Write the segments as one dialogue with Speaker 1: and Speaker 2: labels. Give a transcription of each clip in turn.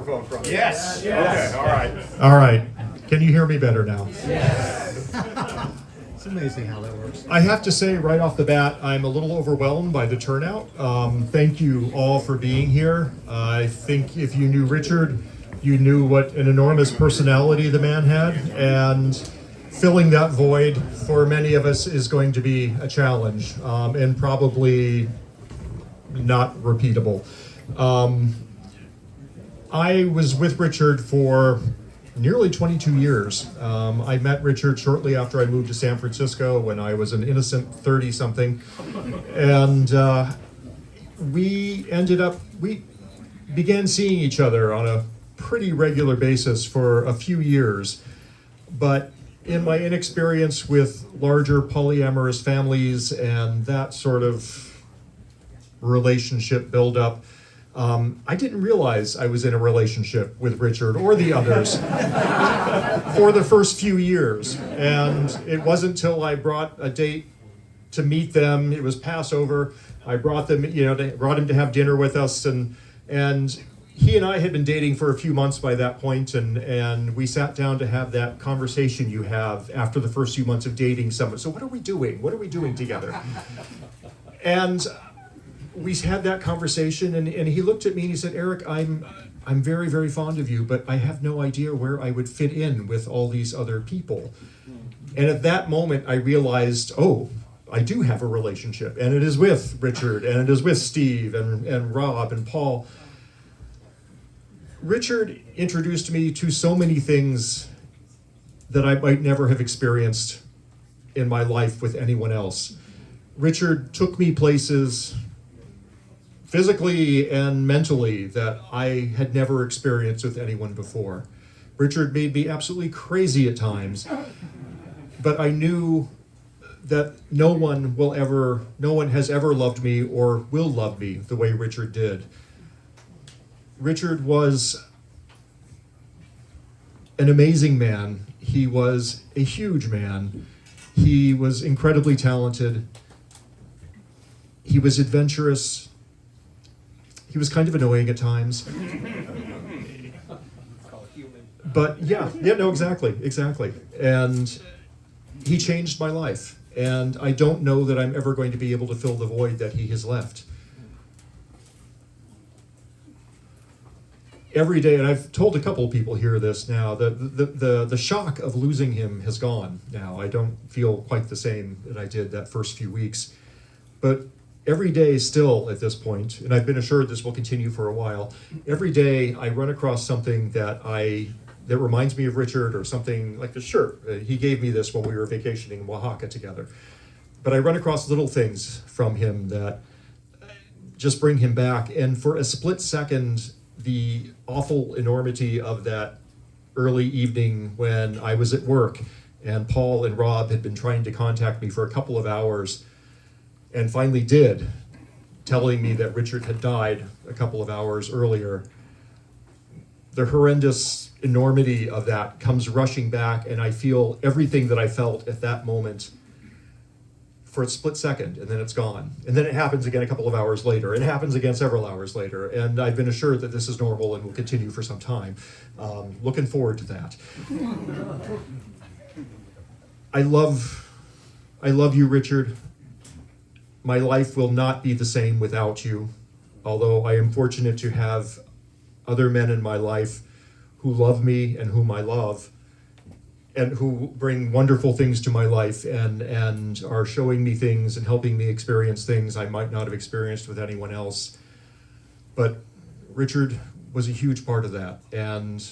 Speaker 1: microphone from you.
Speaker 2: Yes.
Speaker 1: Okay, all right.
Speaker 3: All right. Can you hear me better now?
Speaker 2: It's amazing how that works.
Speaker 3: I have to say right off the bat, I'm a little overwhelmed by the turnout. Thank you all for being here. I think if you knew Richard, you knew what an enormous personality the man had, and filling that void for many of us is going to be a challenge, and probably not repeatable. I was with Richard for nearly 22 years. I met Richard shortly after I moved to San Francisco when I was an innocent 30-something. And we began seeing each other on a pretty regular basis for a few years. But in my inexperience with larger polyamorous families and that sort of relationship buildup, I didn't realize I was in a relationship with Richard or the others for the first few years. And it wasn't until I brought a date to meet them, it was Passover, I brought them, brought him to have dinner with us, and he and I had been dating for a few months by that point, and we sat down to have that conversation you have after the first few months of dating someone. So what are we doing? What are we doing together? And we had that conversation, and he looked at me and he said, Eric, I'm very, very fond of you, but I have no idea where I would fit in with all these other people. And at that moment, I realized, oh, I do have a relationship, and it is with Richard, and it is with Steve, and Rob, and Paul. Richard introduced me to so many things that I might never have experienced in my life with anyone else. Richard took me places physically and mentally that I had never experienced with anyone before. Richard made me absolutely crazy at times, but I knew that no one has ever loved me or will love me the way Richard did. Richard was an amazing man. He was a huge man. He was incredibly talented. He was adventurous. He was kind of annoying at times. But exactly. And he changed my life. And I don't know that I'm ever going to be able to fill the void that he has left. Every day, and I've told a couple of people here this now, the shock of losing him has gone now. I don't feel quite the same that I did that first few weeks. But every day still at this point, and I've been assured this will continue for a while, every day I run across something that reminds me of Richard, or something like the shirt. He gave me this when we were vacationing in Oaxaca together. But I run across little things from him that just bring him back. And for a split second, the awful enormity of that early evening when I was at work and Paul and Rob had been trying to contact me for a couple of hours, and finally did, telling me that Richard had died a couple of hours earlier. The horrendous enormity of that comes rushing back, and I feel everything that I felt at that moment for a split second, and then it's gone. And then it happens again a couple of hours later, and it happens again several hours later, and I've been assured that this is normal and will continue for some time. Looking forward to that. I love you, Richard. My life will not be the same without you, although I am fortunate to have other men in my life who love me and whom I love, and who bring wonderful things to my life and are showing me things and helping me experience things I might not have experienced with anyone else. But Richard was a huge part of that, and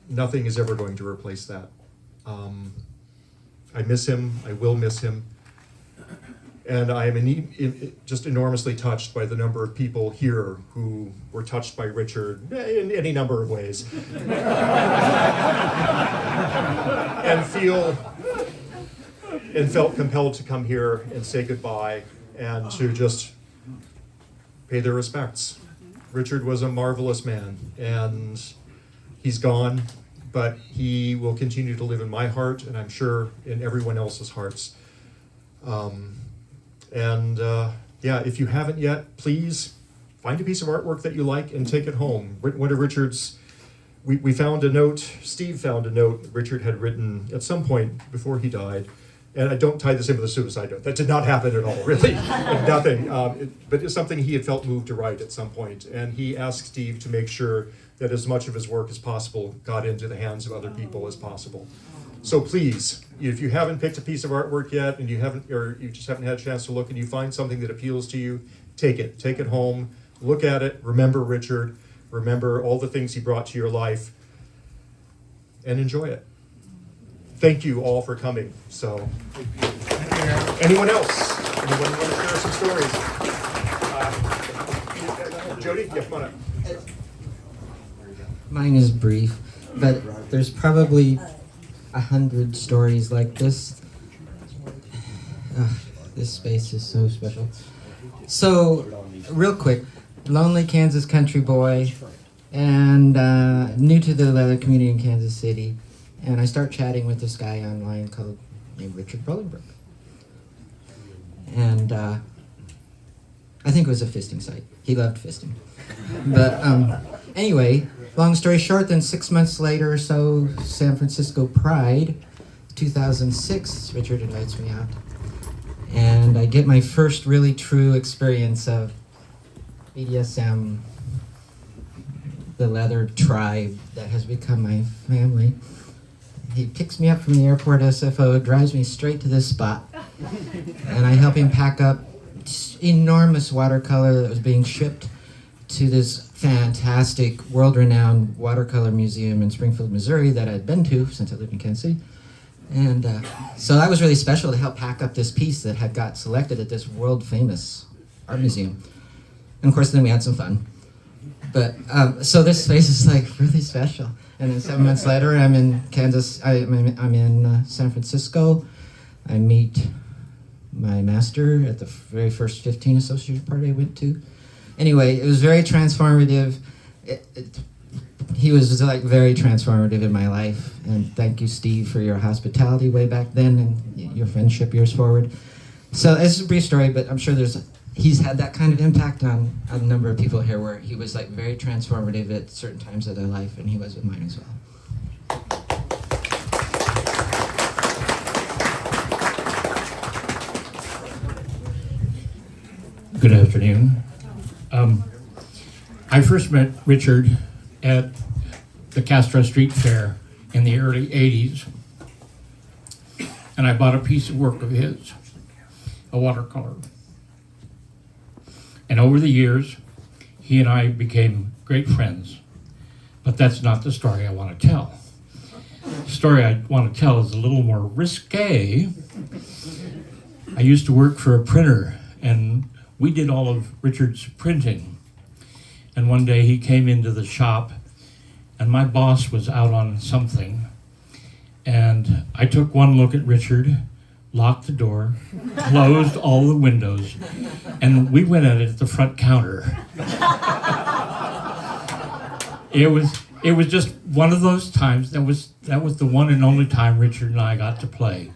Speaker 3: nothing is ever going to replace that. I miss him. I will miss him. And I am just enormously touched by the number of people here who were touched by Richard in any number of ways. and felt compelled to come here and say goodbye and to just pay their respects. Richard was a marvelous man, and he's gone, but he will continue to live in my heart, and I'm sure in everyone else's hearts. If you haven't yet, please find a piece of artwork that you like and take it home. One of Richard's we found a note, Steve found a note Richard had written at some point before he died. And I don't tie this in with a suicide note. That did not happen at all, really. Nothing. But it's something he had felt moved to write at some point. And he asked Steve to make sure that as much of his work as possible got into the hands of other people as possible. So please, if you haven't picked a piece of artwork yet, and you haven't, or you just haven't had a chance to look, and you find something that appeals to you, take it home, look at it, remember Richard, remember all the things he brought to your life, and enjoy it. Thank you all for coming. So, anyone else? Anyone want to share some stories? Jody, yeah, come on up.
Speaker 1: Mine is brief, but there's probably 100 stories like this. This space is so special. So, real quick, lonely Kansas country boy, and new to the leather community in Kansas City. And I start chatting with this guy online named Richard Bolingbroke. And I think it was a fisting site. He loved fisting. But anyway, long story short, then 6 months later or so, San Francisco Pride, 2006, Richard invites me out. And I get my first really true experience of BDSM, the leather tribe that has become my family. He picks me up from the airport SFO, drives me straight to this spot, and I help him pack up enormous watercolor that was being shipped to this fantastic, world-renowned watercolor museum in Springfield, Missouri that I'd been to since I lived in Kansas City. And so that was really special to help pack up this piece that had got selected at this world-famous art museum. And of course, then we had some fun. But so this space is like really special. And then 7 months later, I'm in Kansas. I'm in San Francisco. I meet my master at the very first 15 association party I went to. Anyway, it was very transformative. He was like very transformative in my life. And thank you, Steve, for your hospitality way back then and your friendship years forward. So it's a brief story, but I'm sure he's had that kind of impact on a number of people here where he was like very transformative at certain times of their life, and he was with mine as well.
Speaker 2: Good afternoon. I first met Richard at the Castro Street Fair in the early 80s, and I bought a piece of work of his, a watercolor. And over the years, he and I became great friends. But that's not the story I want to tell. The story I want to tell is a little more risque. I used to work for a printer, and we did all of Richard's printing. And one day he came into the shop, and my boss was out on something. And I took one look at Richard, locked the door, closed all the windows, and we went at it at the front counter. It was just one of those times. That was the one and only time Richard and I got to play.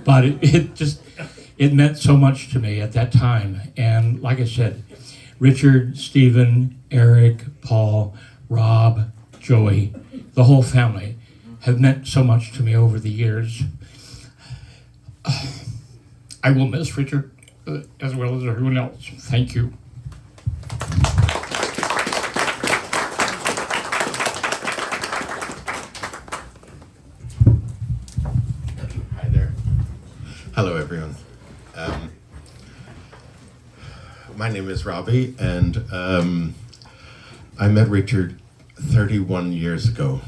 Speaker 2: But it meant so much to me at that time. And like I said, Richard, Stephen, Eric, Paul, Rob, Joey, the whole family have meant so much to me over the years. I will miss Richard as well as everyone else. Thank you.
Speaker 4: Hi there. Hello, everyone. My name is Robbie, and I met Richard 31 years ago.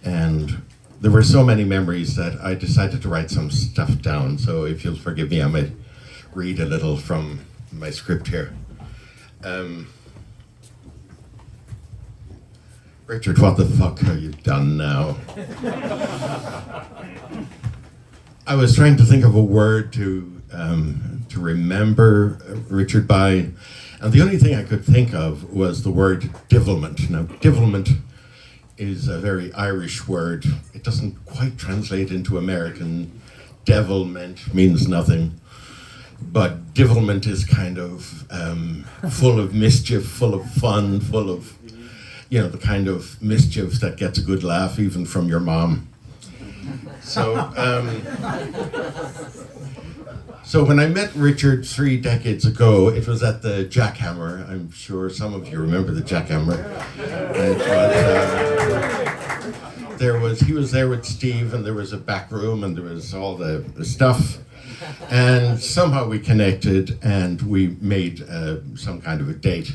Speaker 4: And there were so many memories that I decided to write some stuff down. So if you'll forgive me, I might read a little from my script here. Richard, what the fuck have you done now? I was trying to think of a word to remember Richard by, and the only thing I could think of was the word devilment. Now, devilment is a very Irish word. It doesn't quite translate into American. Devilment means nothing. But devilment is kind of full of mischief, full of fun, full of you know, the kind of mischief that gets a good laugh even from your mom. So, so when I met Richard 3 decades ago, it was at the Jackhammer. I'm sure some of you remember the Jackhammer. He was there with Steve, and there was a back room, and there was all the stuff. And somehow we connected, and we made some kind of a date.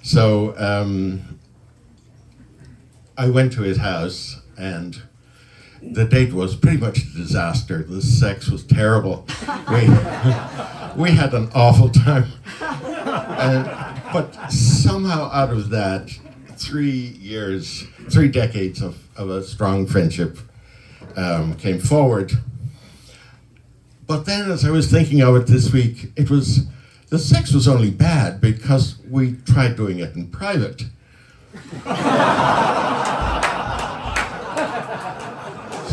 Speaker 4: So I went to his house, and the date was pretty much a disaster. The sex was terrible. We had an awful time. But somehow out of that, 3 decades of a strong friendship came forward. But then as I was thinking of it this week, the sex was only bad because we tried doing it in private.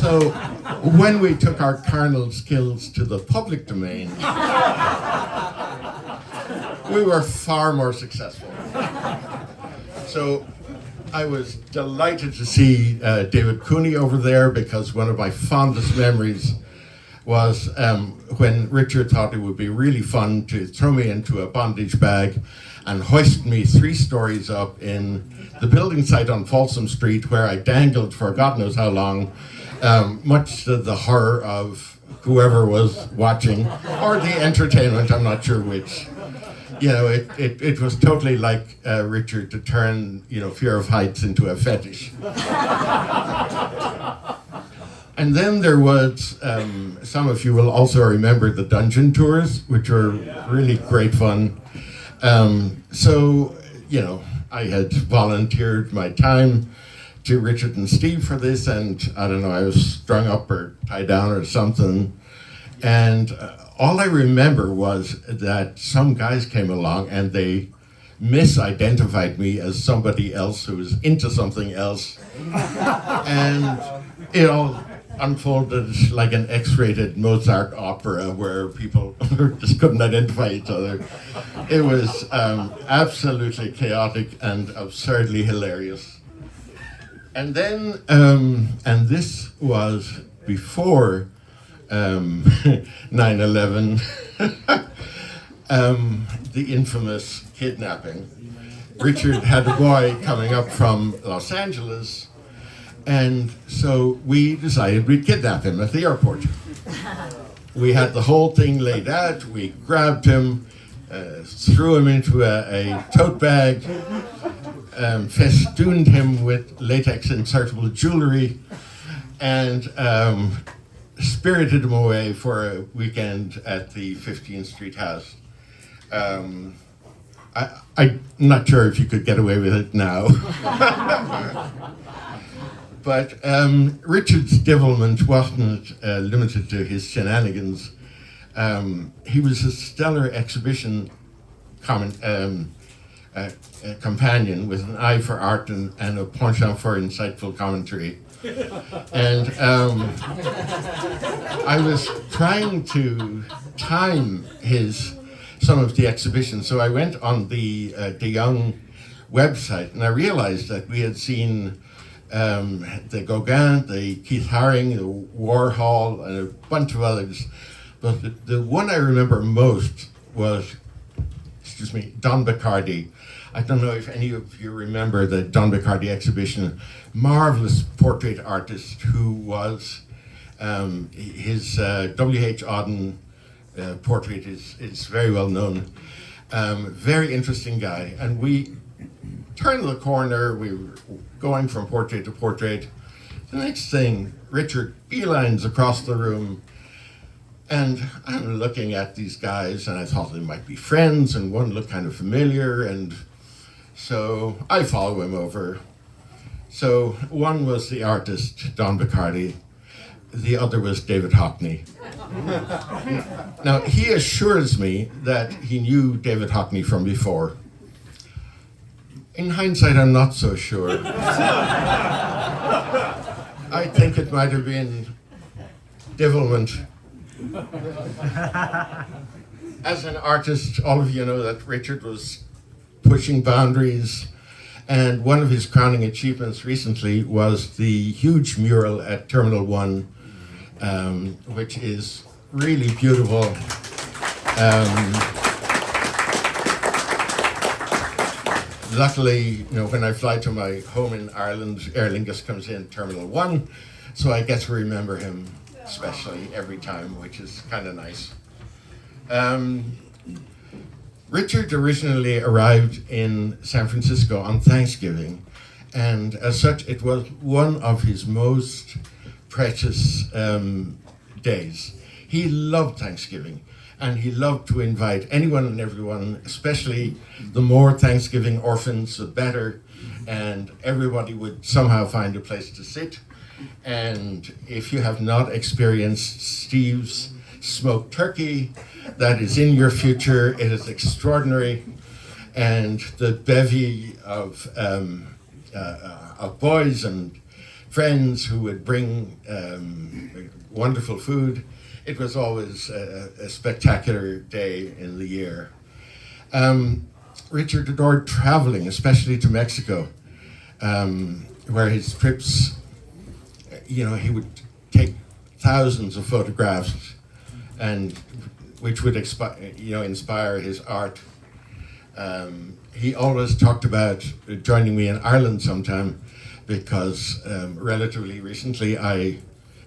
Speaker 4: So when we took our carnal skills to the public domain, we were far more successful. So I was delighted to see David Cooney over there, because one of my fondest memories was when Richard thought it would be really fun to throw me into a bondage bag and hoist me 3 stories up in the building site on Folsom Street, where I dangled for God knows how long, much to the horror of whoever was watching, or the entertainment, I'm not sure which. You know, it was totally like Richard to turn, you know, fear of heights into a fetish. And then there was, some of you will also remember the dungeon tours, which were really great fun. So, you know, I had volunteered my time to Richard and Steve for this, and I don't know, I was strung up or tied down or something. And all I remember was that some guys came along and they misidentified me as somebody else who was into something else. And it all unfolded like an X-rated Mozart opera where people just couldn't identify each other. It was absolutely chaotic and absurdly hilarious. And then, and this was before 9/11, the infamous kidnapping. Richard had a boy coming up from Los Angeles, and so we decided we'd kidnap him at the airport. We had the whole thing laid out. We grabbed him, threw him into a tote bag, festooned him with latex insertable jewelry, and spirited him away for a weekend at the 15th Street house. I'm not sure if you could get away with it now. But Richard's devilment wasn't limited to his shenanigans. He was a stellar exhibition companion with an eye for art and a penchant for insightful commentary. And I was trying to time some of the exhibitions, so I went on the De Young website, and I realized that we had seen the Gauguin, the Keith Haring, the Warhol, and a bunch of others. But the one I remember most was, Don Bachardy. I don't know if any of you remember the Don Bachardy exhibition. Marvelous portrait artist who was, his W.H. Auden portrait is very well known. Very interesting guy. And we turned the corner, we were going from portrait to portrait. The next thing, Richard beelines across the room, and I'm looking at these guys, and I thought they might be friends, and one looked kind of familiar, and so I follow him over. So one was the artist, Don Bachardy, the other was David Hockney. Now, he assures me that he knew David Hockney from before. In hindsight, I'm not so sure. I think it might have been devilment. As an artist, all of you know that Richard was pushing boundaries And one of his crowning achievements recently was the huge mural at Terminal 1, which is really beautiful. Luckily, when I fly to my home in Ireland, Aer Lingus comes in Terminal 1, so I get to remember him especially every time, which is kind of nice. Richard originally arrived in San Francisco on Thanksgiving, and as such, it was one of his most precious days. He loved Thanksgiving, and he loved to invite anyone and everyone, especially the more Thanksgiving orphans, the better, and everybody would somehow find a place to sit. And if you have not experienced Steve's smoked turkey, that is in your future. It is extraordinary, and the bevy of boys and friends who would bring wonderful food. It was always a spectacular day in the year. Richard adored traveling, especially to Mexico, where his trips, he would take thousands of photographs, and which would inspire his art. He always talked about joining me in Ireland sometime, because relatively recently I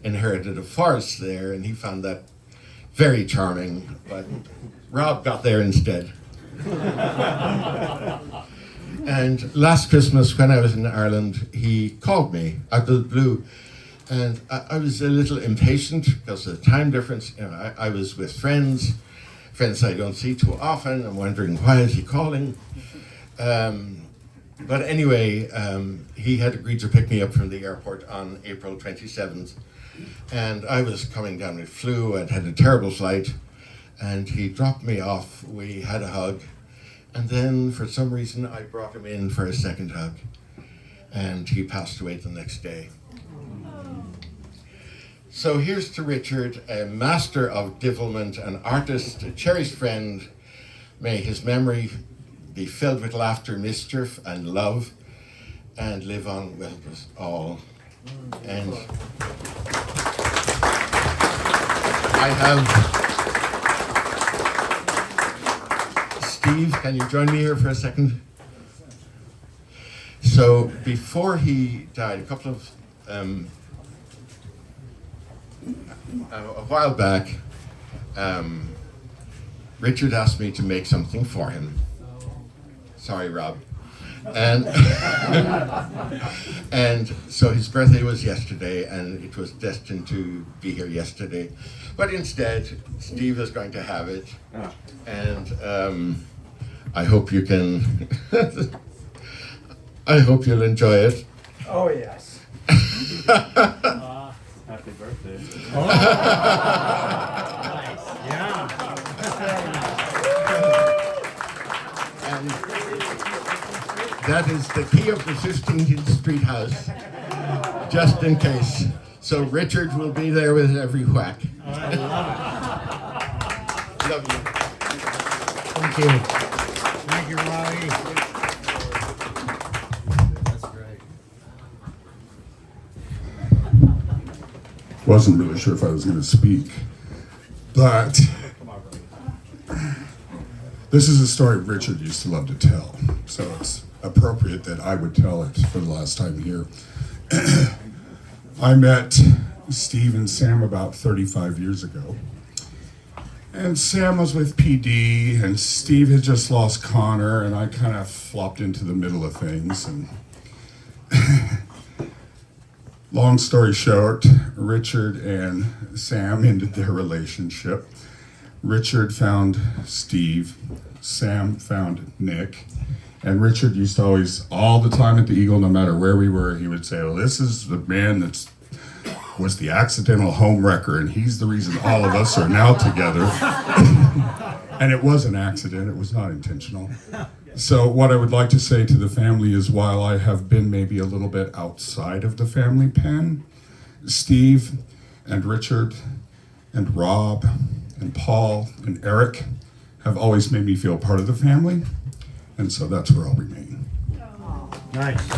Speaker 4: inherited a forest there, and he found that very charming, but Rob got there instead. And last Christmas, when I was in Ireland, he called me out of the blue, and I was a little impatient because of the time difference. I was with friends I don't see too often. I'm wondering, why is he calling? But anyway, he had agreed to pick me up from the airport on April 27th. And I was coming down with flu. I'd had a terrible flight. And he dropped me off. We had a hug. And then, for some reason, I brought him in for a second hug. And he passed away the next day. So here's to Richard, a master of divilment, an artist, a cherished friend. May his memory be filled with laughter, mischief, and love, and live on with us all. And I have Steve, can you join me here for a second? So before he died, a while back, Richard asked me to make something for him. Sorry, Rob. And and so his birthday was yesterday, and it was destined to be here yesterday. But instead, Steve is going to have it. And I hope you can, I hope you'll enjoy it.
Speaker 5: Oh, yes.
Speaker 6: Happy birthday.
Speaker 5: Yeah.
Speaker 4: And that is the key of the 15th Street house, just in case. So Richard will be there with every whack.
Speaker 5: I love it.
Speaker 4: Love you.
Speaker 1: Thank you.
Speaker 5: Thank you, Robbie.
Speaker 1: That's great.
Speaker 7: Wasn't really sure if I was going to speak, but this is a story Richard used to love to tell, so it's appropriate that I would tell it for the last time here. I met Steve and Sam about 35 years ago, and Sam was with PD, and Steve had just lost Connor, and I kind of flopped into the middle of things, and long story short, Richard and Sam ended their relationship. Richard found Steve, Sam found Nick, and Richard used to always, all the time at the Eagle, no matter where we were, he would say, well, this is the man that was the accidental home wrecker, and he's the reason all of us are now together. And it was an accident, it was not intentional. So what I would like to say to the family is, while I have been maybe a little bit outside of the family pen, Steve and Richard and Rob and Paul and Eric have always made me feel part of the family, and so that's where I'll remain.
Speaker 5: Nice.
Speaker 6: I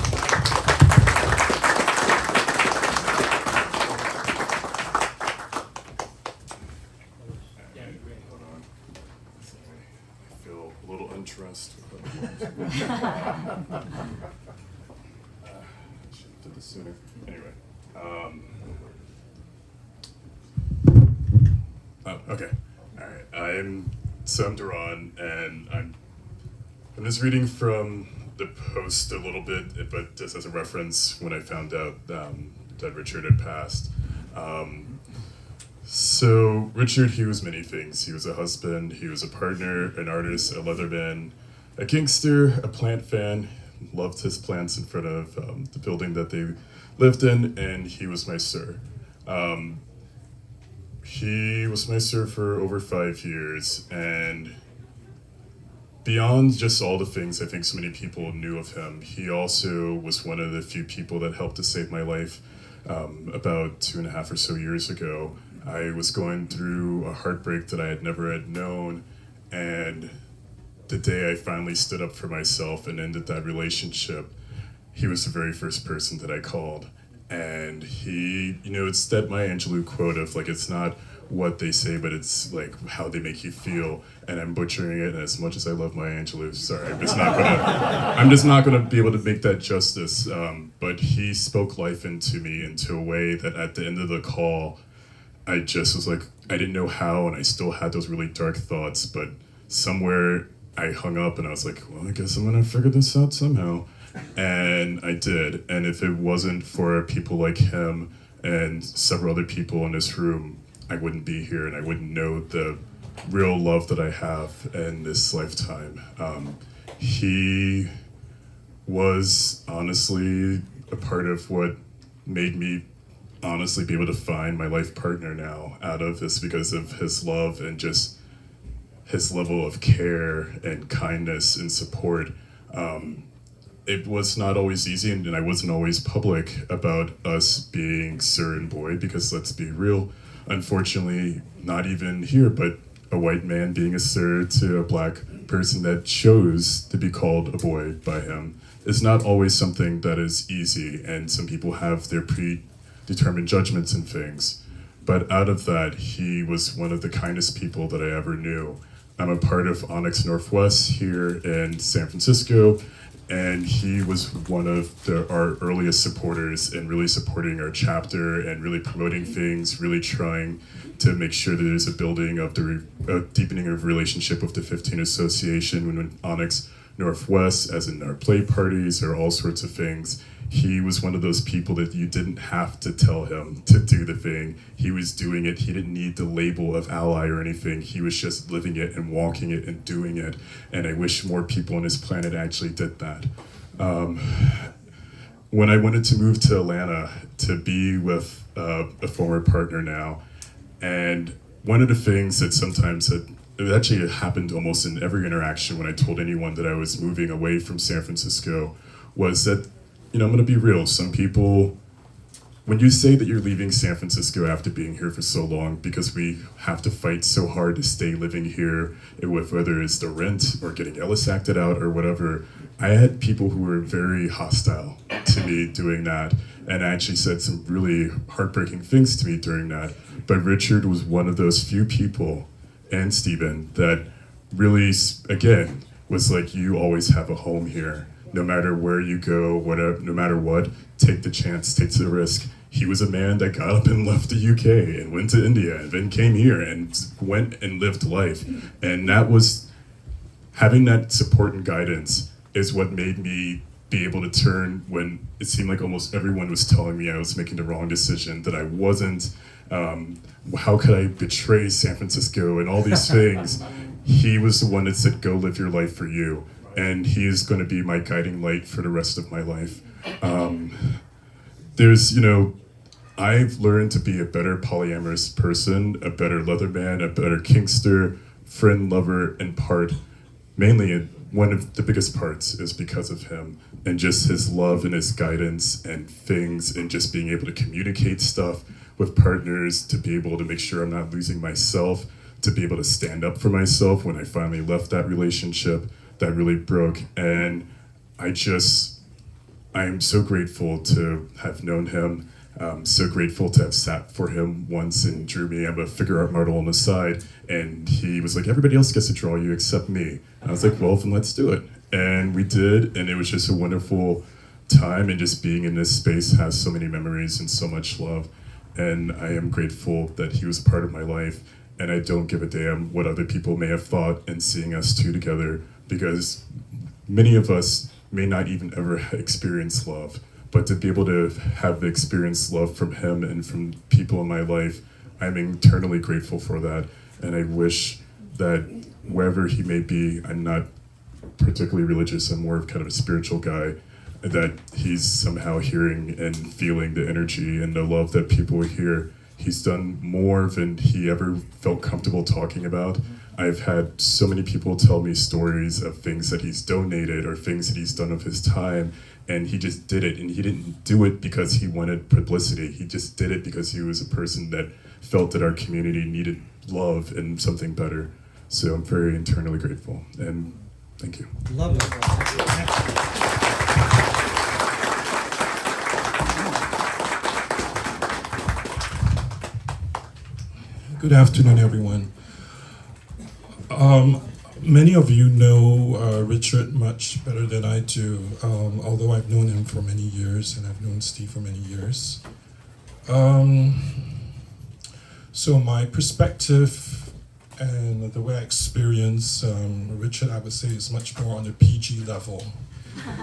Speaker 6: feel a little untrust. Should have did this sooner. Anyway. Oh, okay. All right. I'm Duran, and I'm just reading from the post a little bit, but just as a reference when I found out that Richard had passed. So Richard, he was many things. He was a husband, he was a partner, an artist, a leatherman, a gangster, a plant fan, loved his plants in front of the building that they lived in, and he was my sir. He was my sir for over 5 years, and beyond just all the things I think so many people knew of him, he also was one of the few people that helped to save my life. About 2.5 or so years ago, I was going through a heartbreak that I had never had known, and the day I finally stood up for myself and ended that relationship, he was the very first person that I called. And he, it's that Maya Angelou quote of like, it's not what they say, but it's like how they make you feel. And I'm butchering it, and as much as I love Maya Angelou, sorry, I'm just not gonna be able to make that justice. But he spoke life into me into a way that at the end of the call, I just was like, I didn't know how, and I still had those really dark thoughts, but somewhere I hung up and I was like, well, I guess I'm gonna figure this out somehow. And I did. And if it wasn't for people like him and several other people in this room, I wouldn't be here, and I wouldn't know the real love that I have in this lifetime. He was honestly a part of what made me honestly be able to find my life partner now out of this, because of his love and just his level of care and kindness and support. It was not always easy, and I wasn't always public about us being sir and boy, because let's be real, unfortunately, not even here, but a white man being a sir to a black person that chose to be called a boy by him is not always something that is easy, and some people have their predetermined judgments and things. But out of that, he was one of the kindest people that I ever knew. I'm a part of Onyx Northwest here in San Francisco, and he was one of our earliest supporters in really supporting our chapter and really promoting things, really trying to make sure that there's a building of the deepening of relationship with the 15 Association when Onyx Northwest, as in our play parties or all sorts of things. He was one of those people that you didn't have to tell him to do the thing. He was doing it. He didn't need the label of ally or anything. He was just living it and walking it and doing it. And I wish more people on this planet actually did that. When I wanted to move to Atlanta to be with a former partner now, and one of the things that sometimes it actually happened almost in every interaction when I told anyone that I was moving away from San Francisco was that, I'm gonna be real, some people, when you say that you're leaving San Francisco after being here for so long, because we have to fight so hard to stay living here, with whether it's the rent or getting Ellis acted out or whatever, I had people who were very hostile to me doing that, and actually said some really heartbreaking things to me during that. But Richard was one of those few people, and Stephen, that really, again, was like, you always have a home here. No matter where you go, whatever, no matter what, take the chance, take the risk. He was a man that got up and left the UK and went to India and then came here and went and lived life. And that was, having that support and guidance is what made me be able to turn when it seemed like almost everyone was telling me I was making the wrong decision, that I wasn't, how could I betray San Francisco and all these things. He was the one that said, go live your life for you. And he is going to be my guiding light for the rest of my life. I've learned to be a better polyamorous person, a better leatherman, a better kinkster, friend, lover, and part. Mainly, one of the biggest parts is because of him, and just his love and his guidance and things, and just being able to communicate stuff with partners, to be able to make sure I'm not losing myself, to be able to stand up for myself when I finally left that relationship that really broke. And I just I'm so grateful to have known him. So grateful to have sat for him once and drew me. I'm a figure art model on the side, and he was like, everybody else gets to draw you except me. And I was like, well, then let's do it. And we did, and it was just a wonderful time, and just being in this space has so many memories and so much love. And I am grateful that he was a part of my life, and I don't give a damn what other people may have thought in seeing us two together, because many of us may not even ever experience love. But to be able to have experienced love from him and from people in my life, I'm eternally grateful for that. And I wish that wherever he may be, I'm not particularly religious, I'm more of kind of a spiritual guy, that he's somehow hearing and feeling the energy and the love that people hear. He's done more than he ever felt comfortable talking about. I've had so many people tell me stories of things that he's donated or things that he's done of his time, and he just did it, and he didn't do it because he wanted publicity. He just did it because he was a person that felt that our community needed love and something better. So I'm very internally grateful, and thank you.
Speaker 5: Love it.
Speaker 8: Good afternoon, everyone. Many of you know Richard much better than I do, although I've known him for many years and I've known Steve for many years. So my perspective and the way I experience Richard, I would say, is much more on the PG level.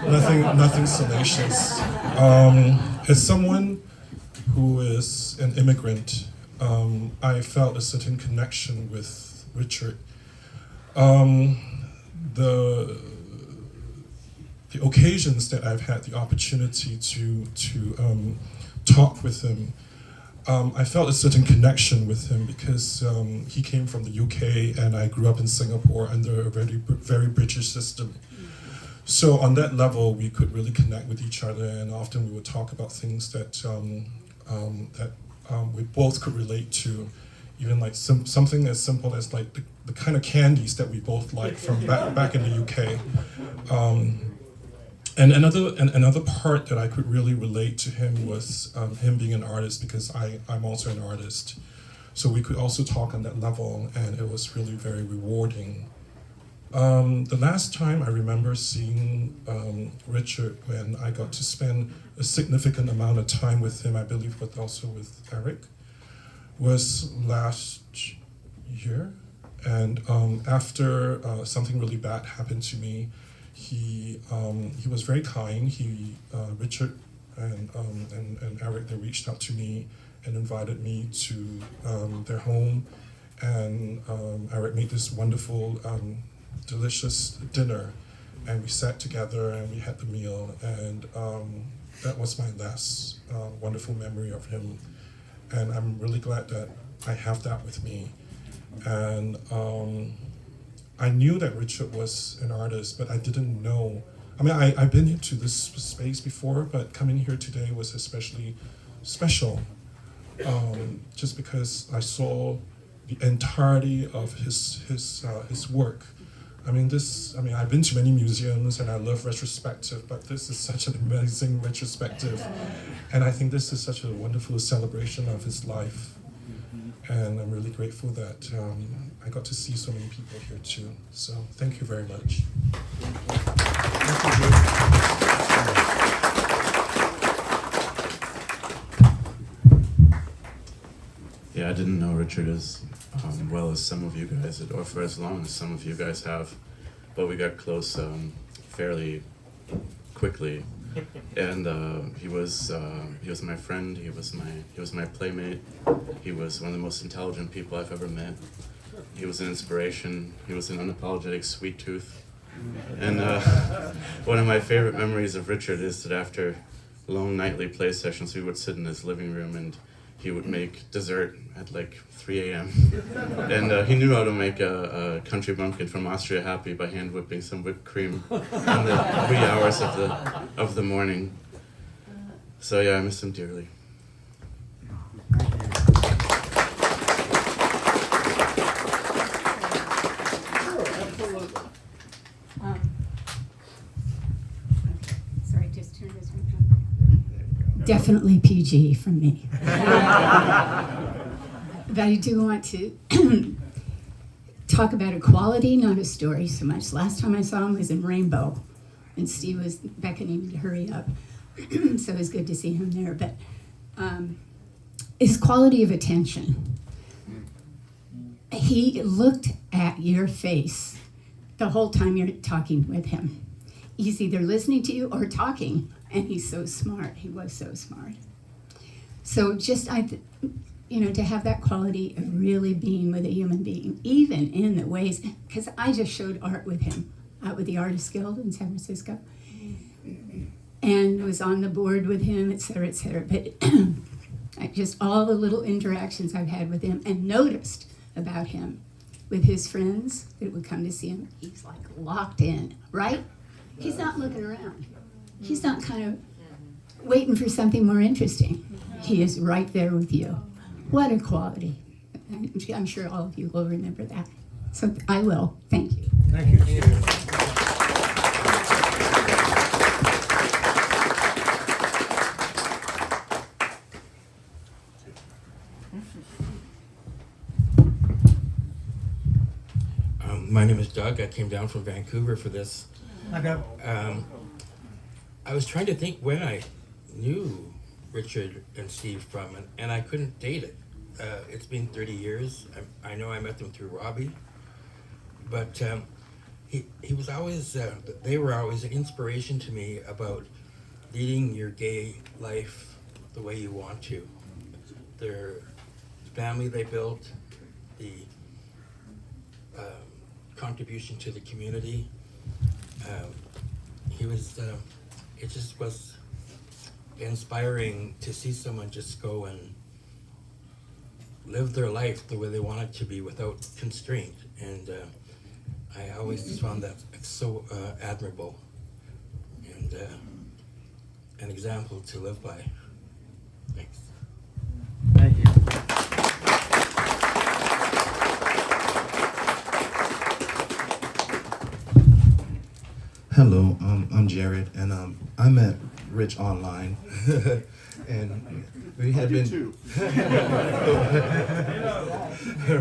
Speaker 8: Nothing salacious. As someone who is an immigrant, I felt a certain connection with Richard. The occasions that I've had the opportunity to talk with him, I felt a certain connection with him because he came from the UK and I grew up in Singapore under a very British system. So on that level, we could really connect with each other, and often we would talk about things that we both could relate to, even like something as simple as like the kind of candies that we both like from back in the UK. And another part that I could really relate to him was him being an artist, because I'm also an artist. So we could also talk on that level, and it was really very rewarding. The last time I remember seeing Richard, when I got to spend a significant amount of time with him, I believe, but also with Eric, was last year. And after something really bad happened to me, he was very kind. Richard and Eric, they reached out to me and invited me to their home, and Eric made this wonderful, delicious dinner, and we sat together and we had the meal, and that was my last wonderful memory of him, and I'm really glad that I have that with me. And I knew that Richard was an artist, but I didn't know. I mean, I've been into this space before, but coming here today was especially special, just because I saw the entirety of his work. I mean, I've been to many museums and I love retrospective, but this is such an amazing retrospective. And I think this is such a wonderful celebration of his life. And I'm really grateful that I got to see so many people here too. So thank you very much.
Speaker 9: Yeah, I didn't know Richard as well as some of you guys, or for as long as some of you guys have, but we got close fairly quickly. And he was my friend. He was my playmate. He was one of the most intelligent people I've ever met. He was an inspiration. He was an unapologetic sweet tooth. And one of my favorite memories of Richard is that after long nightly play sessions, we would sit in his living room and he would make dessert at like 3 a.m. And he knew how to make a country bumpkin from Austria happy by hand whipping some whipped cream in the wee hours of the morning. So yeah, I miss him dearly.
Speaker 10: Sorry, just turn this one. definitely PG from me. But I do want to talk about a quality, not a story so much. Last time I saw him was in Rainbow, and Steve was beckoning me to hurry up. So it was good to see him there. But his quality of attention. He looked at your face the whole time you're talking with him. He's either listening to you or talking, and he's so smart. He was so smart. So just, to have that quality of really being with a human being, even in the ways, because I just showed art with him out with the Artists Guild in San Francisco, and was on the board with him, et cetera, et cetera. But just all the little interactions I've had with him and noticed about him with his friends that would come to see him, he's like locked in, right? He's not looking around. He's not kind of waiting for something more interesting. He is right there with you. What a quality. I'm sure all of you will remember that. So I will. Thank you.
Speaker 5: Thank you.
Speaker 11: My name is Doug. I came down from Vancouver for this.
Speaker 5: I got
Speaker 11: I was trying to think when I knew Richard and Steve from, and I couldn't date it. It's been 30 years. I know I met them through Robbie, but he was always, they were always an inspiration to me about leading your gay life the way you want to. Their family they built, the contribution to the community. He was, it just was inspiring to see someone just go and live their life the way they want it to be without constraint. And I always just found that so admirable and an example to live by. Thanks.
Speaker 5: Thank you.
Speaker 12: Hello, I'm Jared, and I met Rich online, and we had been.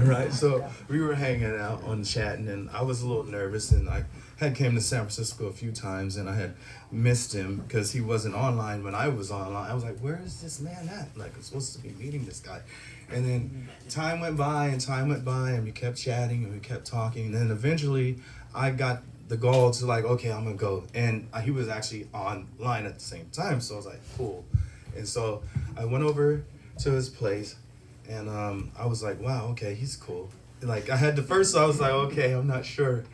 Speaker 12: Right, so we were hanging out on chatting, and I was a little nervous, and I had came to San Francisco a few times, and I had missed him because he wasn't online when I was online. I was like, where is this man at? Like, I'm supposed to be meeting this guy. And then time went by, and we kept chatting, and we kept talking, and then eventually I got the goal to like, okay, I'm gonna go. And he was actually online at the same time, so I was like, cool. And so I went over to his place, and I was like, wow, okay, he's cool. Like I had the first, so I was like, okay, I'm not sure.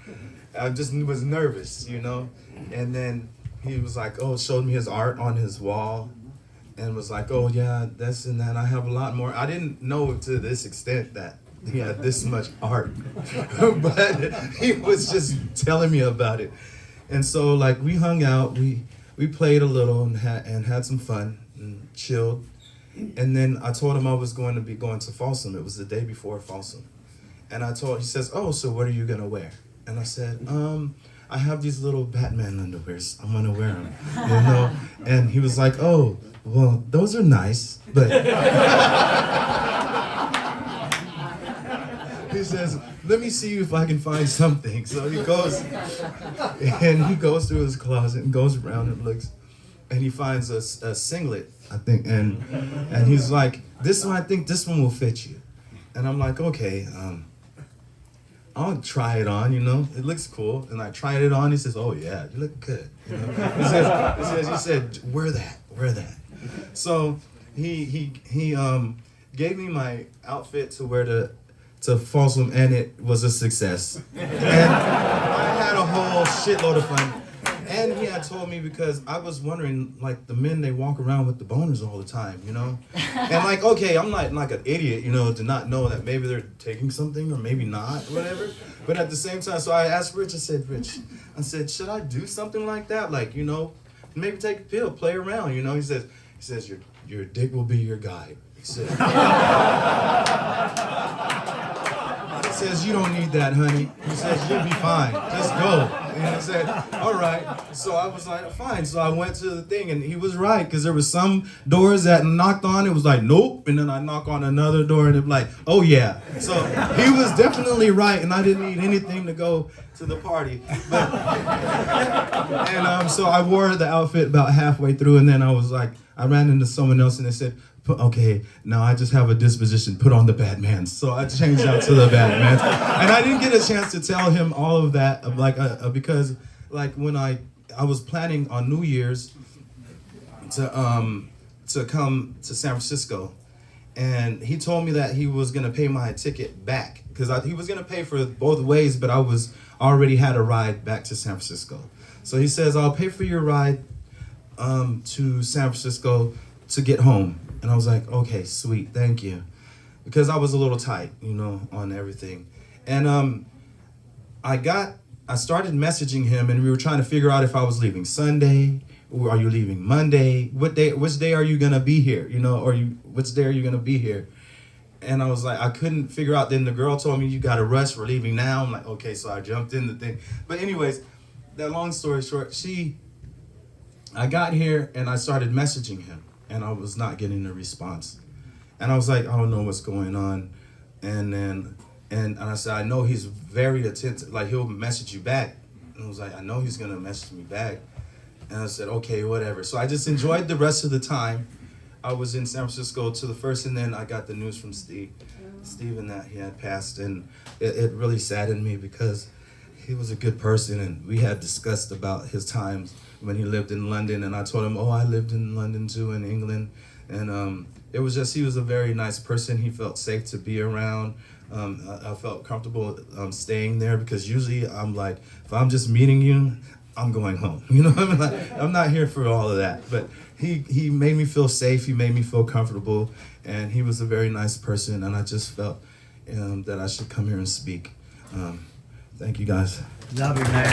Speaker 12: I just was nervous, And then he was like, oh, showed me his art on his wall, and was like, oh yeah, that's and that. I have a lot more. I didn't know to this extent that he had this much art, but he was just telling me about it. And so like we hung out, we played a little and had some fun and chilled. And then I told him I was going to be going to Folsom. It was the day before Folsom. And he says, oh, so what are you gonna wear? And I said, I have these little Batman underwears. I'm gonna wear them, And he was like, oh, well, those are nice, but he says, let me see if I can find something. So he goes through his closet and goes around and looks, and he finds a singlet, I think, and he's like, this one, I think this one will fit you. And I'm like, okay, I'll try it on, it looks cool. And I tried it on, he says, oh yeah, you look good. He said, wear that. So he gave me my outfit to wear to Folsom, and it was a success. And I had a whole shitload of fun. And he had told me, because I was wondering, like, the men, they walk around with the boners all the time, And like, okay, I'm not like an idiot, to not know that maybe they're taking something or maybe not, whatever. But at the same time, so I asked Rich, I said, should I do something like that? Like, maybe take a pill, play around, He says, your dick will be your guide. He says, you don't need that, honey. He says, you'll be fine. Just go. And I said, all right. So I was like, fine. So I went to the thing, and he was right, because there was some doors that knocked on, it was like, nope. And then I knock on another door, and it was like, oh yeah. So he was definitely right, and I didn't need anything to go to the party. But, and so I wore the outfit about halfway through, and then I was like, I ran into someone else, and they said, okay, now I just have a disposition, put on the Batman. So I changed out to the Batman. And I didn't get a chance to tell him all of that, because when I was planning on New Year's to come to San Francisco, and he told me that he was gonna pay my ticket back, because he was gonna pay for both ways, but I already had a ride back to San Francisco. So he says, I'll pay for your ride to San Francisco to get home. And I was like, okay, sweet, thank you. Because I was a little tight, on everything. And I started messaging him, and we were trying to figure out if I was leaving Sunday, or are you leaving Monday? Which day are you gonna be here? Which day are you gonna be here? And I was like, I couldn't figure out. Then the girl told me, you gotta rush, we're leaving now. I'm like, okay, so I jumped in the thing. But anyways, that long story short, I got here and I started messaging him, and I was not getting a response. And I was like, I don't know what's going on. And I said, I know he's very attentive, like he'll message you back. And I was like, I know he's gonna message me back. And I said, okay, whatever. So I just enjoyed the rest of the time. I was in San Francisco to the first, and then I got the news from Stephen that he had passed. And it really saddened me, because he was a good person, and we had discussed about his times when he lived in London, and I told him, I lived in London too, in England. And it was just, he was a very nice person. He felt safe to be around. I felt comfortable staying there, because usually I'm like, if I'm just meeting you, I'm going home. I'm not here for all of that. But he made me feel safe. He made me feel comfortable, and he was a very nice person. And I just felt that I should come here and speak. Thank you, guys.
Speaker 5: Love you, man.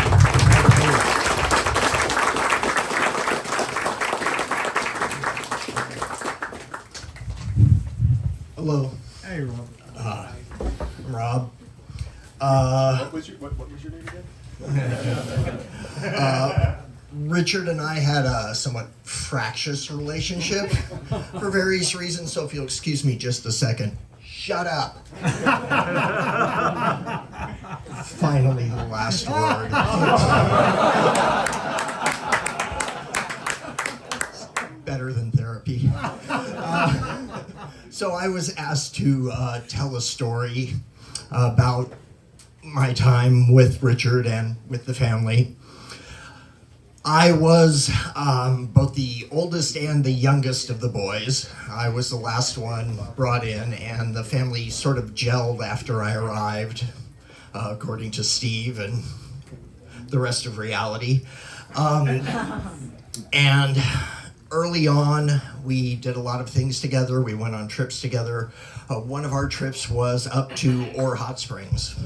Speaker 13: Hello.
Speaker 5: Hey, Rob.
Speaker 13: I'm Rob.
Speaker 3: What was your name again?
Speaker 13: Richard and I had a somewhat fractious relationship for various reasons, so if you'll excuse me just a second. Shut up. Finally, the last word. Better than therapy. So I was asked to tell a story about my time with Richard and with the family. I was both the oldest and the youngest of the boys. I was the last one brought in, and the family sort of gelled after I arrived, according to Steve and the rest of reality. And early on, we did a lot of things together. We went on trips together. One of our trips was up to Ore Hot Springs.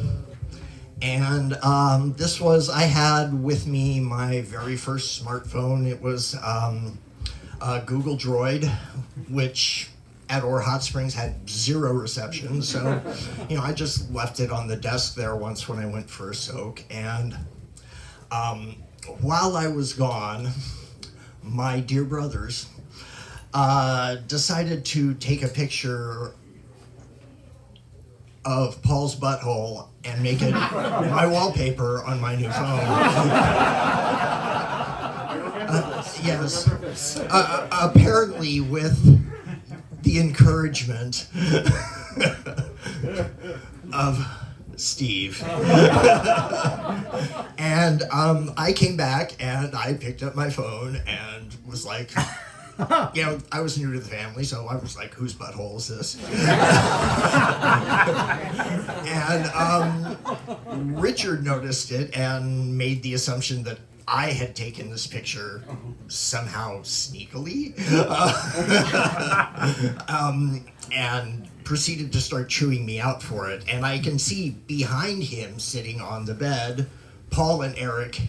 Speaker 13: And I had with me my very first smartphone. It was a Google Droid, which at Ore Hot Springs had zero reception. So, I just left it on the desk there once when I went for a soak. And while I was gone, my dear brothers decided to take a picture of Paul's butthole and make it my wallpaper on my new phone. Yes. Apparently with the encouragement of Steve. And I came back and I picked up my phone and was like, I was new to the family, so I was like, whose butthole is this? And Richard noticed it and made the assumption that I had taken this picture somehow sneakily. And proceeded to start chewing me out for it. And I can see behind him, sitting on the bed, Paul and Eric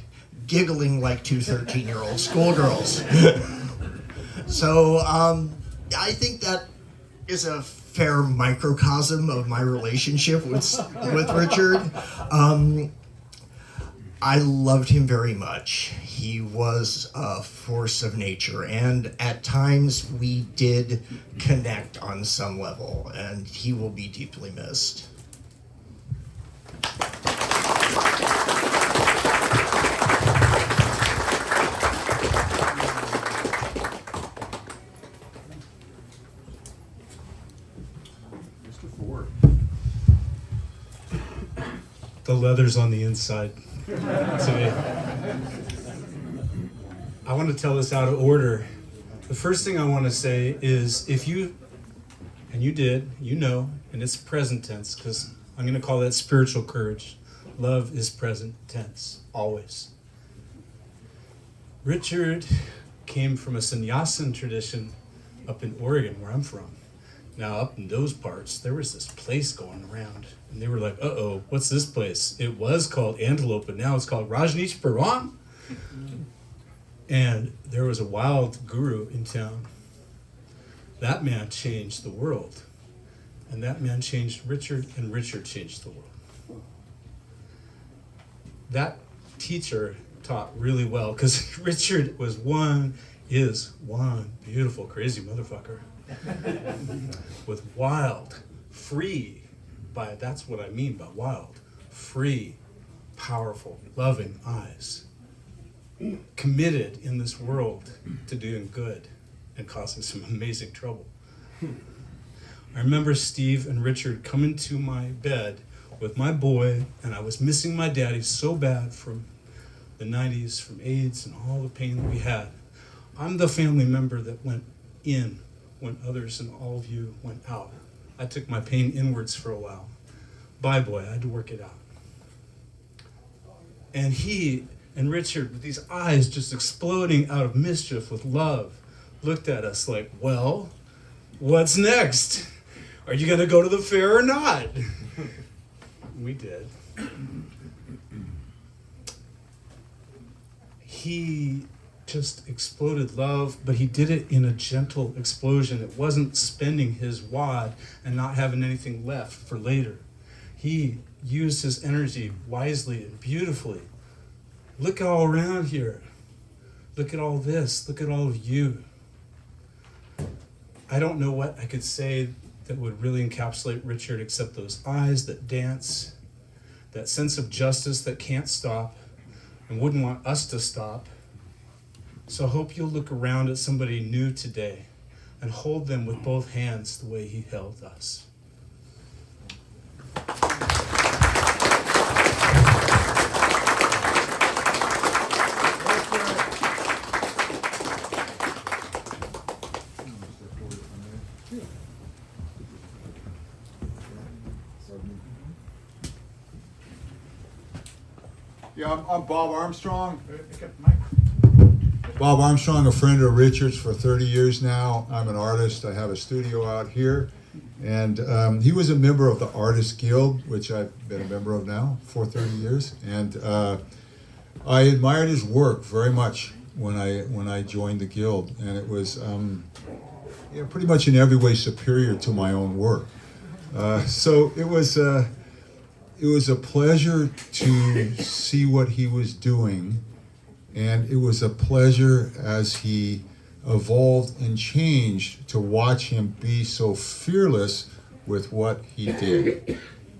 Speaker 13: giggling like two 13-year-old schoolgirls. So I think that is a fair microcosm of my relationship with Richard. I loved him very much. He was a force of nature, and at times we did connect on some level, and he will be deeply missed.
Speaker 3: Mr. Ford.
Speaker 14: The leather's on the inside today. I want to tell this out of order. The first thing I want to say is if you, and you did, you know, and it's present tense because I'm going to call that spiritual courage. Love is present tense, always. Richard came from a sannyasin tradition up in Oregon, where I'm from. Now, up in those parts, there was this place going around, and they were like, uh-oh, what's this place? It was called Antelope, but now it's called Rajneeshpuram. And there was a wild guru in town. That man changed the world. And that man changed Richard, and Richard changed the world. That teacher taught really well, because Richard is one beautiful, crazy motherfucker. With wild, free, that's what I mean by wild, free, powerful, loving eyes. Committed in this world to doing good and causing some amazing trouble. I remember Steve and Richard coming to my bed with my boy, and I was missing my daddy so bad from the 90s, from AIDS and all the pain that we had. I'm the family member that went in when others and all of you went out. I took my pain inwards for a while. Bye, boy, I had to work it out. And he and Richard, with these eyes just exploding out of mischief with love, looked at us like, well, what's next? Are you going to go to the fair or not? We did. He just exploded love, but he did it in a gentle explosion. It wasn't spending his wad and not having anything left for later. He used his energy wisely and beautifully. Look all around here. Look at all this. Look at all of you. I don't know what I could say that would really encapsulate Richard except those eyes that dance, that sense of justice that can't stop and wouldn't want us to stop. So I hope you'll look around at somebody new today and hold them with both hands the way he held us.
Speaker 5: Yeah, I'm Bob Armstrong. Bob Armstrong, a friend of Richard's for 30 years now. I'm an artist. I have a studio out here. And he was a member of the Artists Guild, which I've been a member of now for 30 years. And I admired his work very much when I joined the Guild. And it was pretty much in every way superior to my own work. So it was a pleasure to see what he was doing, and it was a pleasure as he evolved and changed to watch him be so fearless with what he did.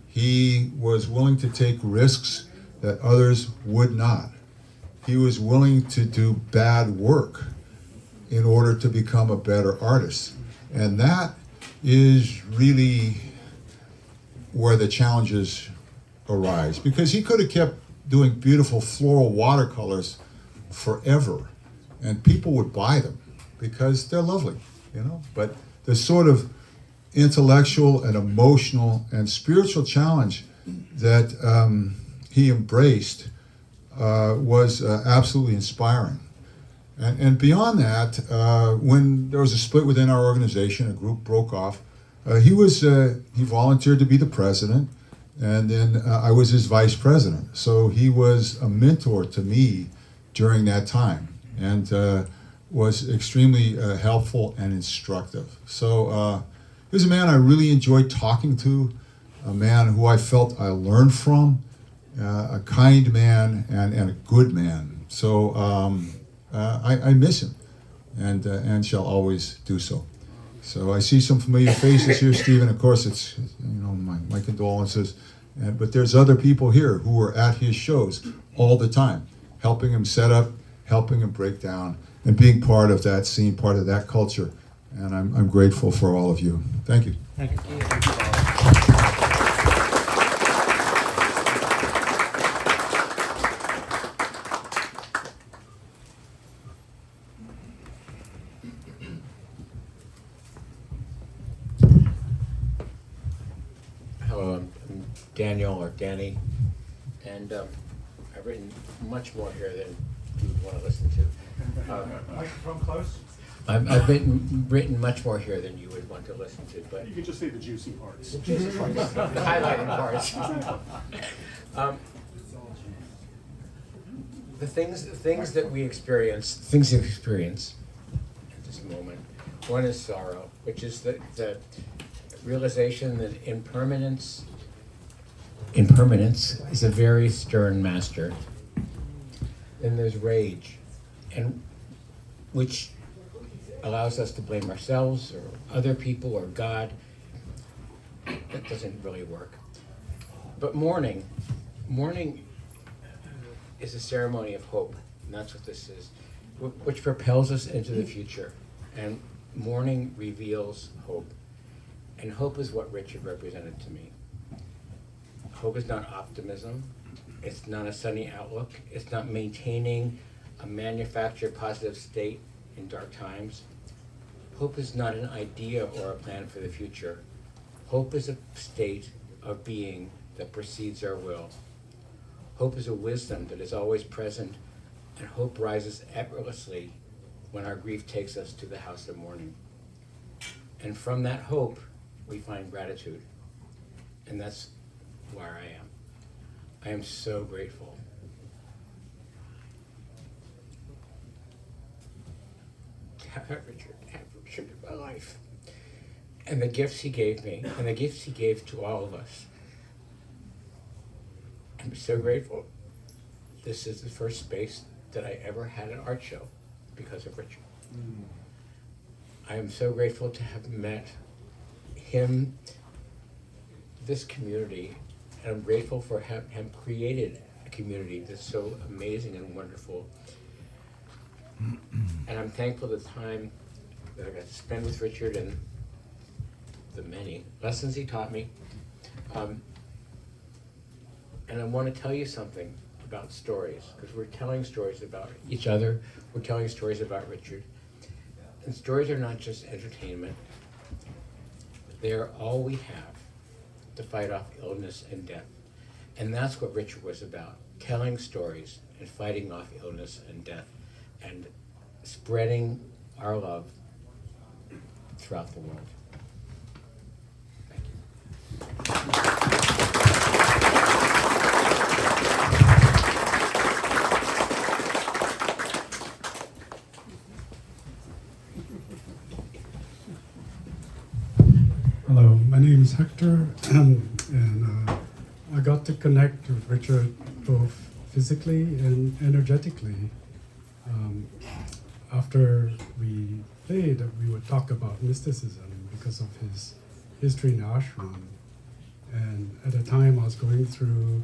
Speaker 5: He was willing to take risks that others would not. He was willing to do bad work in order to become a better artist. And that is really where the challenges arise, because he could have kept doing beautiful floral watercolors forever and people would buy them because they're lovely, but the sort of intellectual and emotional and spiritual challenge that he embraced was absolutely inspiring. And beyond that, when there was a split within our organization, a group broke off, he volunteered to be the president. And then I was his vice president. So he was a mentor to me during that time and was extremely helpful and instructive. So he was a man I really enjoyed talking to, a man who I felt I learned from, a kind man, and a good man. So I miss him, and shall always do so. So I see some familiar faces here, Stephen. Of course, it's my condolences. But there's other people here who were at his shows all the time, helping him set up, helping him break down, and being part of that scene, part of that culture. And I'm grateful for all of you. Thank you.
Speaker 11: Thank you.
Speaker 15: Hello, I'm Daniel or Danny, and I've written much more here than you would want to listen to.
Speaker 16: Microphone close.
Speaker 15: I've written much more here than you would want to listen to, but
Speaker 16: You could just say the juicy parts.
Speaker 15: the highlighted parts. The things that we experience, things that we experience at this moment. One is sorrow, which is the realization that impermanence is a very stern master. Then there's rage, and which allows us to blame ourselves or other people or God. That doesn't really work. But mourning is a ceremony of hope, and that's what this is, which propels us into the future. And mourning reveals hope. And hope is what Richard represented to me. Hope is not optimism. It's not a sunny outlook. It's not maintaining a manufactured positive state in dark times. Hope is not an idea or a plan for the future. Hope is a state of being that precedes our will. Hope is a wisdom that is always present, and hope rises effortlessly when our grief takes us to the house of mourning. And from that hope, we find gratitude. And that's where I am. I am so grateful. To have Richard in my life. And the gifts he gave me, and the gifts he gave to all of us. I'm so grateful. This is the first space that I ever had an art show because of Richard. I am so grateful to have met him, this community, and I'm grateful for him created a community that's so amazing and wonderful. And I'm thankful the time that I got to spend with Richard and the many lessons he taught me. And I want to tell you something about stories, because we're telling stories about each other, we're telling stories about Richard. And stories are not just entertainment, they are all we have to fight off illness and death. And that's what Richard was about, telling stories and fighting off illness and death and spreading our love throughout the world. Thank you.
Speaker 16: Hello, my name is Hector, and I got to connect with Richard both physically and energetically. After we played, we would talk about mysticism because of his history in ashram. And at the time, I was going through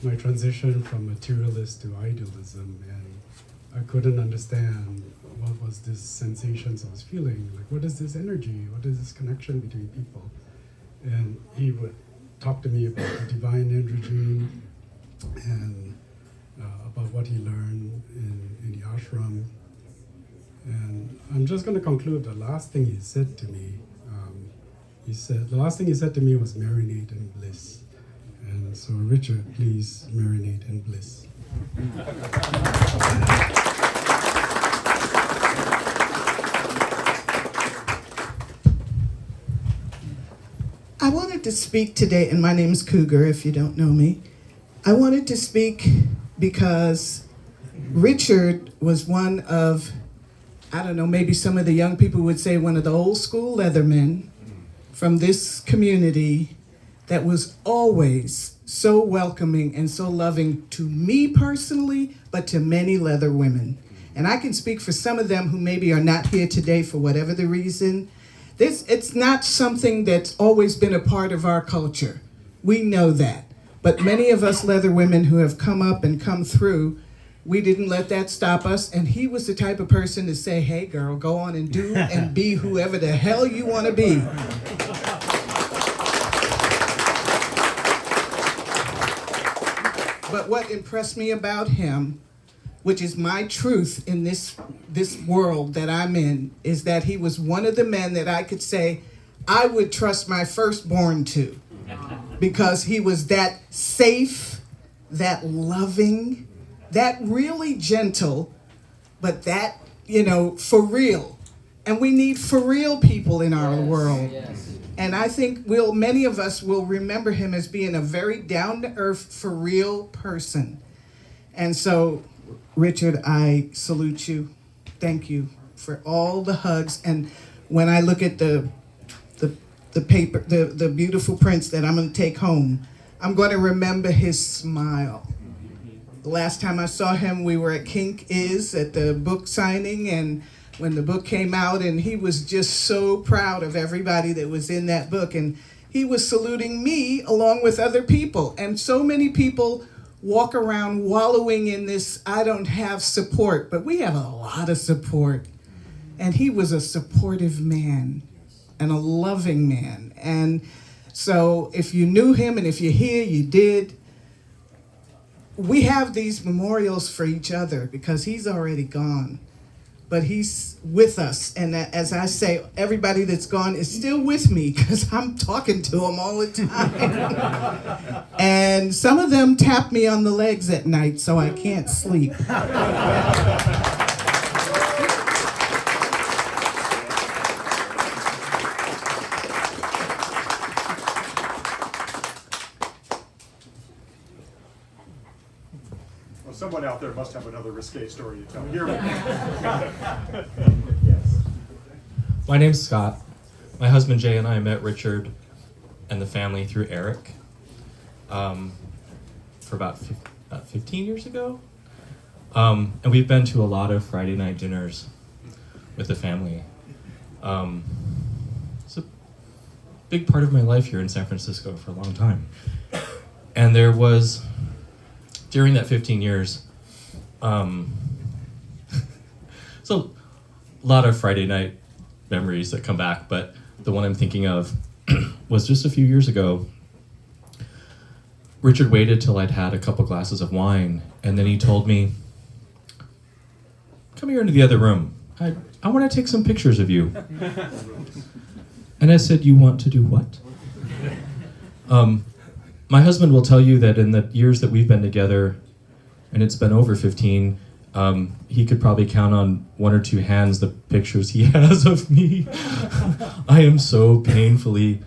Speaker 16: my transition from materialist to idealism, and I couldn't understand what was this sensations I was feeling. Like, what is this energy? What is this connection between people? And he would talk to me about the divine energy and about what he learned in the ashram. And I'm just going to conclude the last thing he said to me. The last thing he said to me was marinate in bliss. And so, Richard, please marinate in bliss.
Speaker 17: I wanted to speak today, and my name is Cougar, if you don't know me. I wanted to speak because Richard was one of, I don't know, maybe some of the young people would say one of the old school Leathermen from this community that was always so welcoming and so loving to me personally, but to many leather women. And I can speak for some of them who maybe are not here today for whatever the reason. It's not something that's always been a part of our culture. We know that. But many of us leather women who have come up and come through, we didn't let that stop us. And he was the type of person to say, hey girl, go on and do and be whoever the hell you want to be. But what impressed me about him, which is my truth in this world that I'm in, is that he was one of the men that I could say I would trust my firstborn to, because he was that safe, that loving, that really gentle, but that, for real. And we need for real people in our world. And I think many of us will remember him as being a very down-to-earth, for real person. And so, Richard, I salute you. Thank you for all the hugs. And when I look at the paper, the beautiful prints that I'm going to take home, I'm going to remember his smile. The last time I saw him, we were at Kink Is at the book signing, and when the book came out, and he was just so proud of everybody that was in that book, and he was saluting me along with other people. And so many people walk around wallowing in this, I don't have support, but we have a lot of support. And he was a supportive man and a loving man. And so if you knew him, and if you're here, you did, we have these memorials for each other because he's already gone. But he's with us. And as I say, everybody that's gone is still with me because I'm talking to them all the time. And some of them tap me on the legs at night so I can't sleep.
Speaker 3: Someone out there must have another risque story to tell. Here we go.
Speaker 18: Yes. My name's Scott. My husband Jay and I met Richard and the family through Eric for about 15 years ago. And we've been to a lot of Friday night dinners with the family. It's a big part of my life here in San Francisco for a long time. And there was, during that 15 years, so a lot of Friday night memories that come back, but the one I'm thinking of was just a few years ago. Richard waited till I'd had a couple glasses of wine, and then he told me, come here into the other room. I want to take some pictures of you. And I said, you want to do what? My husband will tell you that in the years that we've been together, and it's been over 15, he could probably count on one or two hands the pictures he has of me. I am so painfully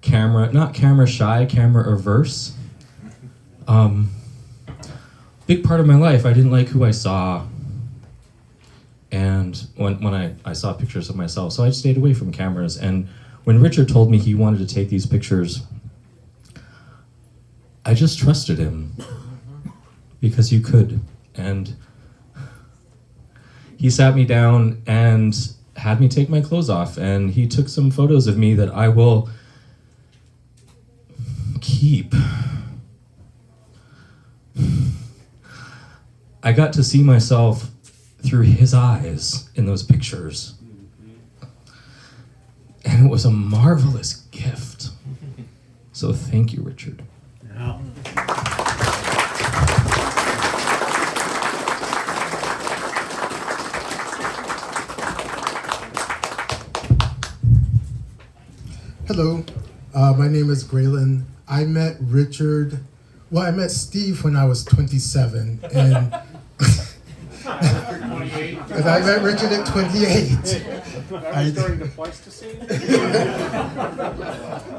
Speaker 18: not camera shy, camera averse. Big part of my life, I didn't like who I saw. And when I saw pictures of myself, so I stayed away from cameras. And when Richard told me he wanted to take these pictures, I just trusted him because you could. And he sat me down and had me take my clothes off, and he took some photos of me that I will keep. I got to see myself through his eyes in those pictures. And it was a marvelous gift. So thank you, Richard.
Speaker 3: Yeah.
Speaker 19: Hello, my name is Graylin. I met Steve when I was 27, and and I met Richard at 28.
Speaker 3: That was during the Pleistocene?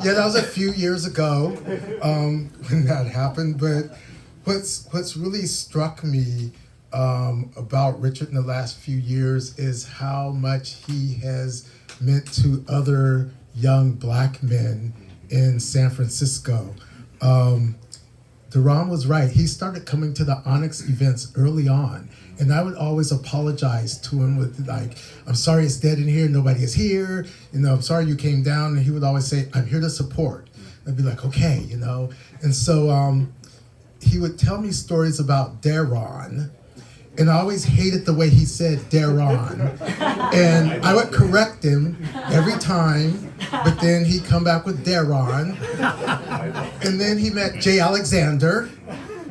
Speaker 19: Yeah, that was a few years ago when that happened. But what's really struck me about Richard in the last few years is how much he has meant to other young black men in San Francisco. Deron was right. He started coming to the Onyx events early on. And I would always apologize to him with like, I'm sorry it's dead in here, nobody is here. You know, I'm sorry you came down. And he would always say, I'm here to support. I'd be like, okay, you know. And so he would tell me stories about Deron. And I always hated the way he said Deron. And I would correct him every time, but then he'd come back with Deron. And then he met Jay Alexander.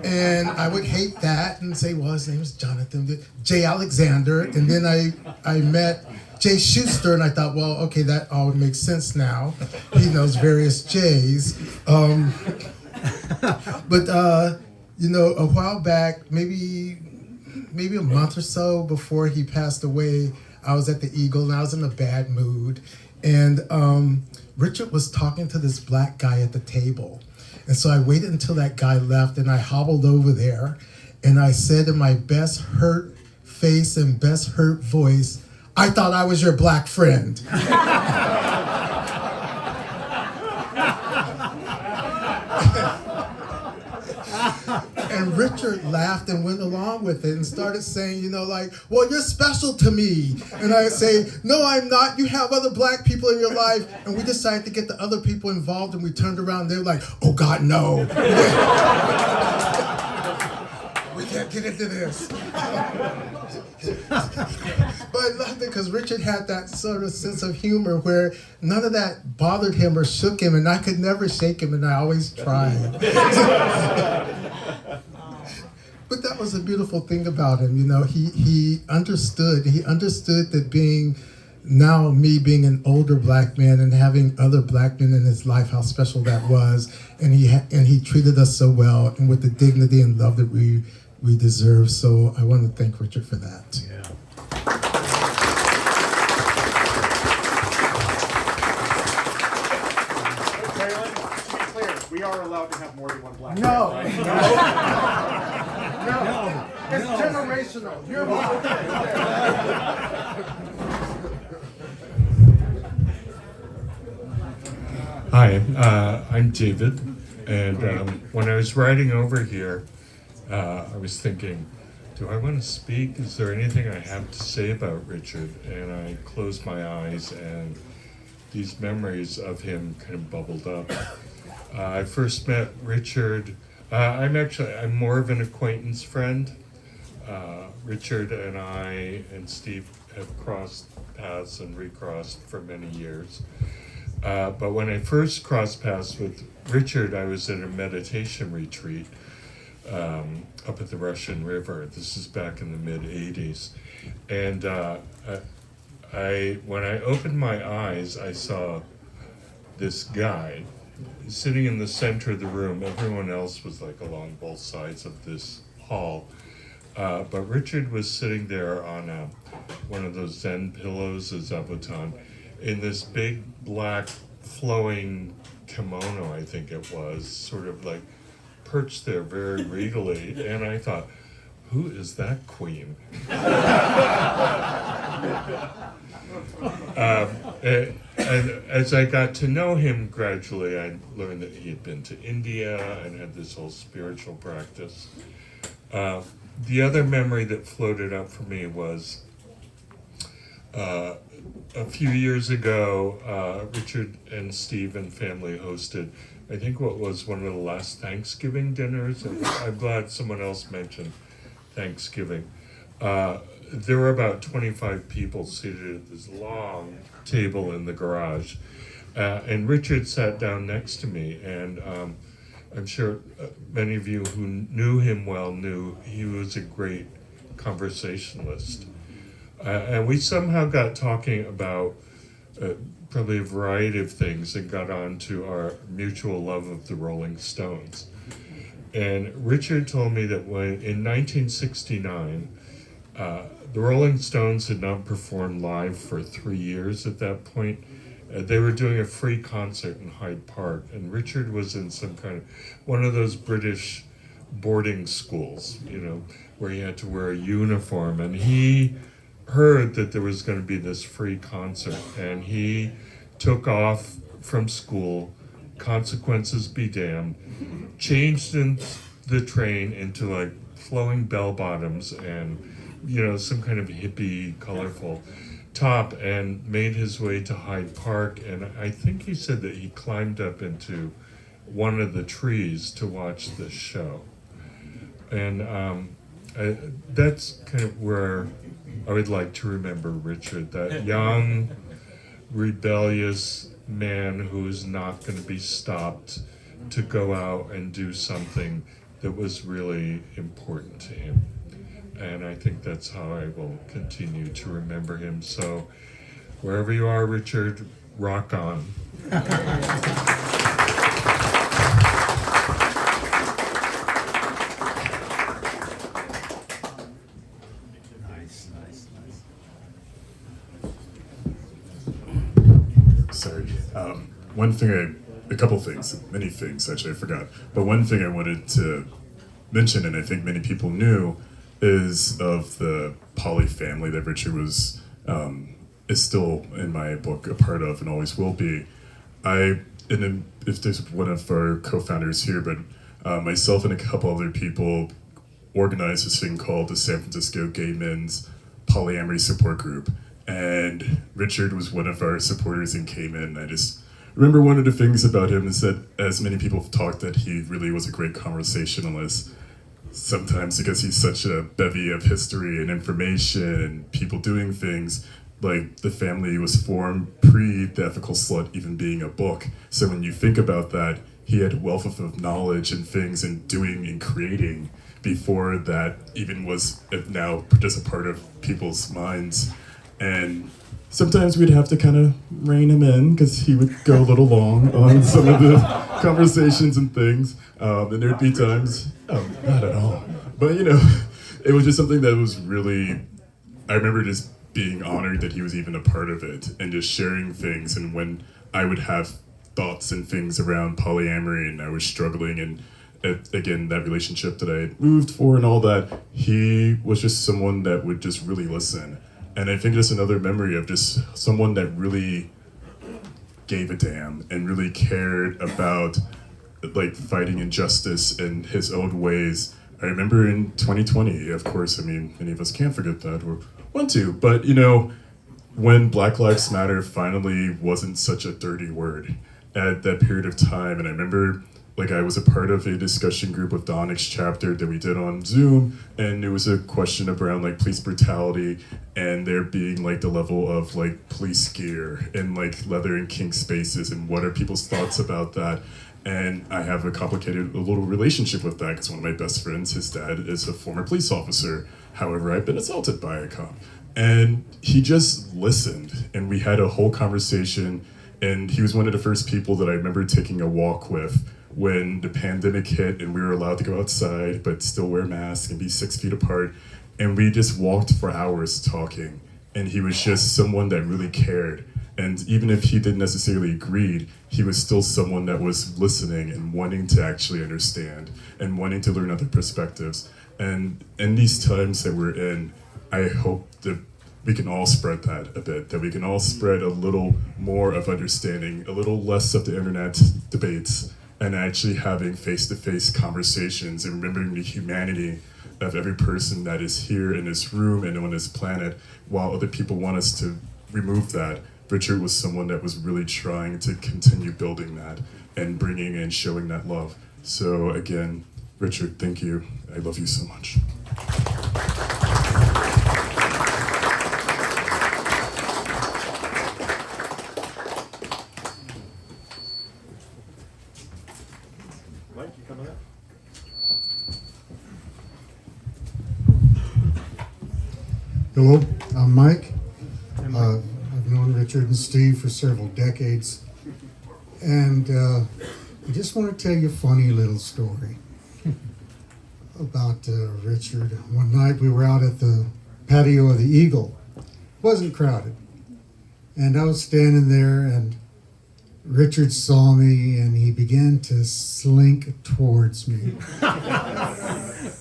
Speaker 19: And I would hate that and say, well, his name is Jonathan J. Alexander. And then I met Jay Schuster, and I thought, well, okay, that all makes sense now. He knows various J's. But you know, a while back, maybe a month or so before he passed away, I was at the Eagle, and I was in a bad mood. And Richard was talking to this black guy at the table. And so I waited until that guy left, and I hobbled over there, and I said in my best hurt face and best hurt voice, I thought I was your black friend. And Richard laughed and went along with it and started saying, you know, like, well, you're special to me. And I say, no, I'm not. You have other black people in your life. And we decided to get the other people involved, and we turned around. They were like, oh, God, no. We can't get into this. But I loved it because Richard had that sort of sense of humor where none of that bothered him or shook him, and I could never shake him, and I always tried. But that was a beautiful thing about him, you know. He understood that me being an older black man and having other black men in his life, how special that was, and he treated us so well and with the dignity and love that we deserve. So I want to thank Richard for that.
Speaker 3: Yeah. Carolyn, to be clear, we are allowed to have more than one black
Speaker 19: No.
Speaker 3: man, right?
Speaker 19: No. It's generational. You're
Speaker 2: Hi, I'm David, and when I was riding over here, I was thinking, do I want to speak? Is there anything I have to say about Richard? And I closed my eyes, and these memories of him kind of bubbled up. I first met Richard. I'm more of an acquaintance friend. Richard and I and Steve have crossed paths and recrossed for many years. But when I first crossed paths with Richard, I was at a meditation retreat up at the Russian River. This is back in the mid-'80s. And when I opened my eyes, I saw this guy sitting in the center of the room. Everyone else was like along both sides of this hall. But Richard was sitting there on one of those Zen pillows, a zabuton, in this big black flowing kimono, I think it was, sort of like perched there very regally. And I thought, who is that queen? And as I got to know him gradually, I learned that he had been to India and had this whole spiritual practice. The other memory that floated up for me was a few years ago, Richard and Steve and family hosted, I think, what was one of the last Thanksgiving dinners. I'm glad someone else mentioned Thanksgiving. There were about 25 people seated at this long table in the garage. And Richard sat down next to me, and I'm sure many of you who knew him well knew he was a great conversationalist. And we somehow got talking about probably a variety of things and got on to our mutual love of the Rolling Stones. And Richard told me that in 1969, the Rolling Stones had not performed live for 3 years at that point. They were doing a free concert in Hyde Park, and Richard was in one of those British boarding schools, you know, where he had to wear a uniform, and he heard that there was going to be this free concert, and he took off from school
Speaker 20: Consequences Be Damned, changed the train into like flowing bell bottoms and, you know, some kind of hippie, colorful top, and made his way to Hyde Park. And I think he said that he climbed up into one of the trees to watch the show. And that's kind of where I would like to remember Richard, that young, rebellious man who is not going to be stopped to go out and do something that was really important to him. And I think that's how I will continue to remember him. So wherever you are, Richard, rock on.
Speaker 6: Sorry. One thing a couple things, many things actually I forgot, but one thing I wanted to mention, and I think many people knew, is of the Poly family that Richard was, is still in my book a part of and always will be. If there's one of our co-founders here, but myself and a couple other people organized this thing called the San Francisco Gay Men's Polyamory Support Group. And Richard was one of our supporters and came in. I just remember one of the things about him is that, as many people have talked, that he really was a great conversationalist. Sometimes because he's such a bevy of history and information and people doing things, like the family was formed pre The Ethical Slut even being a book. So when you think about that, he had a wealth of knowledge and things and doing and creating before that even was now just a part of people's minds. And sometimes we'd have to kind of rein him in because he would go a little long on some of the conversations and things. And there'd be times, not at all. But you know, it was just something that was really, I remember just being honored that he was even a part of it and just sharing things. And when I would have thoughts and things around polyamory and I was struggling, and again, that relationship that I had moved for and all that, he was just someone that would just really listen. And I think just another memory of just someone that really gave a damn and really cared about like fighting injustice in his own ways. I remember in 2020, of course, I mean, many of us can't forget that or want to, but you know, when Black Lives Matter finally wasn't such a dirty word at that period of time. And I remember like I was a part of a discussion group with the Onyx chapter that we did on Zoom, and it was a question around like police brutality and there being like the level of like police gear and like leather and kink spaces, and what are people's thoughts about that. And I have a complicated little relationship with that because one of my best friends, his dad is a former police officer. However, I've been assaulted by a cop. And he just listened, and we had a whole conversation, and he was one of the first people that I remember taking a walk with when the pandemic hit and we were allowed to go outside but still wear masks and be 6 feet apart. And we just walked for hours talking. And he was just someone that really cared. And even if he didn't necessarily agree, he was still someone that was listening and wanting to actually understand and wanting to learn other perspectives. And in these times that we're in, I hope that we can all spread that a bit, that we can all spread a little more of understanding, a little less of the internet debates, and actually having face-to-face conversations and remembering the humanity of every person that is here in this room and on this planet, while other people want us to remove that. Richard was someone that was really trying to continue building that and bringing and showing that love. So again, Richard, thank you. I love you so much.
Speaker 3: Mike, you coming up?
Speaker 21: Hello, I'm Mike. I've known Richard and Steve for several decades, and I just want to tell you a funny little story about Richard. One night we were out at the patio of the Eagle. It wasn't crowded, and I was standing there, and Richard saw me, and he began to slink towards me.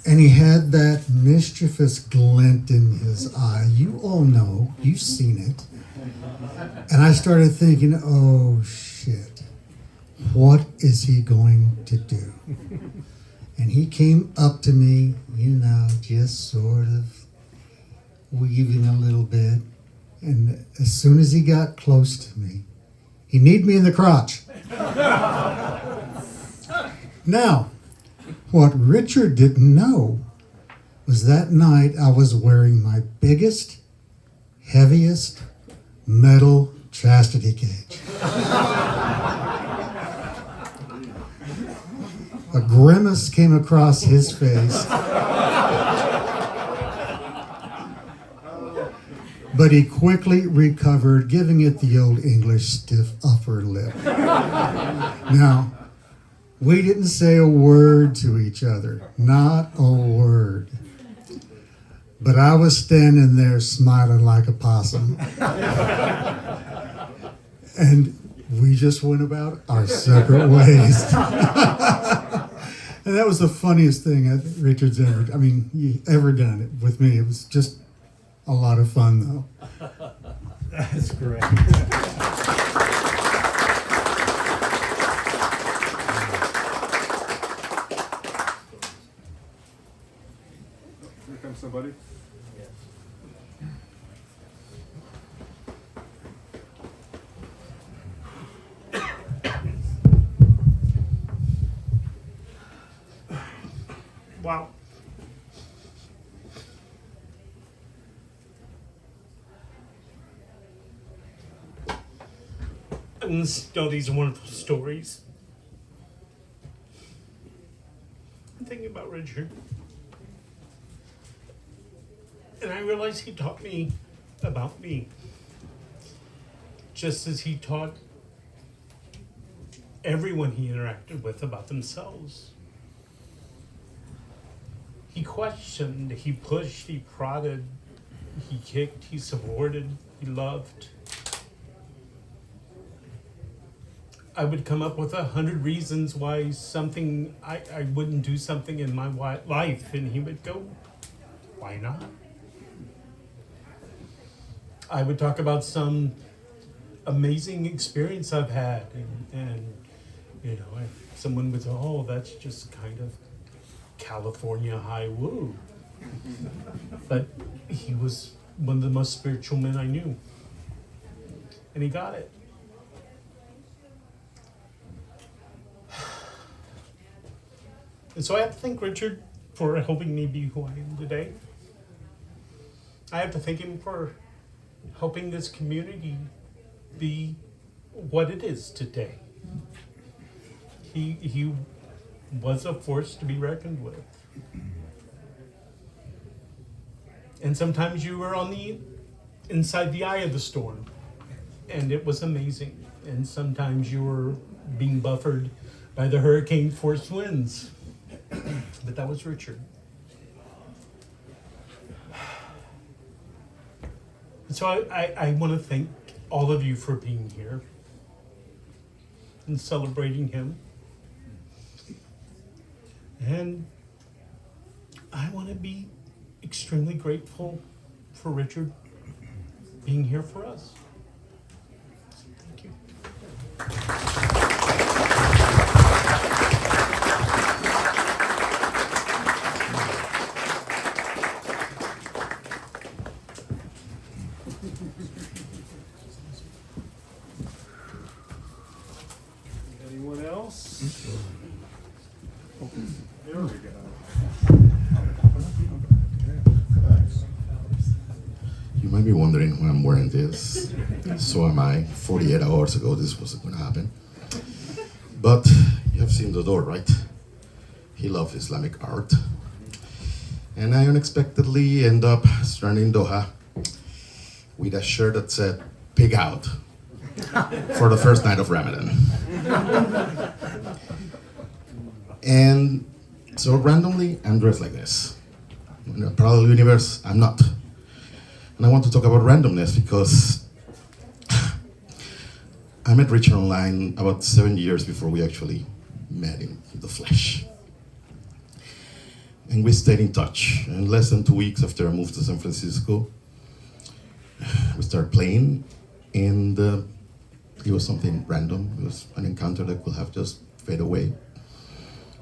Speaker 21: And he had that mischievous glint in his eye. You all know, you've seen it. And I started thinking, oh shit, what is he going to do? And he came up to me, just sort of weaving a little bit. And as soon as he got close to me, he kneed me in the crotch. Now, what Richard didn't know was that night I was wearing my biggest, heaviest metal chastity cage. A grimace came across his face, but he quickly recovered, giving it the old English stiff upper lip. Now, we didn't say a word to each other, not a word. But I was standing there smiling like a possum. And we just went about our separate ways. And that was the funniest thing I think Richard's ever done it with me. It was just a lot of fun, though.
Speaker 4: That's great.
Speaker 22: Here comes somebody.
Speaker 23: Wow. And these are wonderful stories. I'm thinking about Richard. And I realized he taught me about me. Just as he taught everyone he interacted with about themselves. He questioned, he pushed, he prodded, he kicked, he supported, he loved. I would come up with 100 reasons why I wouldn't do something in my life, and he would go, why not? I would talk about some amazing experience I've had, and someone would say, oh, that's just kind of California high woo. But he was one of the most spiritual men I knew. And he got it. And so I have to thank Richard for helping me be who I am today. I have to thank him for helping this community be what it is today. He was a force to be reckoned with. And sometimes you were inside the eye of the storm, and it was amazing. And sometimes you were being buffered by the hurricane force winds. But that was Richard. So I want to thank all of you for being here and celebrating him. And I want to be extremely grateful for Richard being here for us. Thank you.
Speaker 22: Anyone else? There we go.
Speaker 24: You might be wondering why I'm wearing this. So am I. 48 hours ago, this wasn't going to happen. But you have seen the door, right? He loved Islamic art. And I unexpectedly end up stranded in Doha with a shirt that said, "Pig out," for the first night of Ramadan. And so randomly, I'm dressed like this. In a parallel universe, I'm not. And I want to talk about randomness because I met Richard online about 7 years before we actually met in the flesh. And we stayed in touch. And less than 2 weeks after I moved to San Francisco, we started playing. And it was something random. It was an encounter that could have just fade away.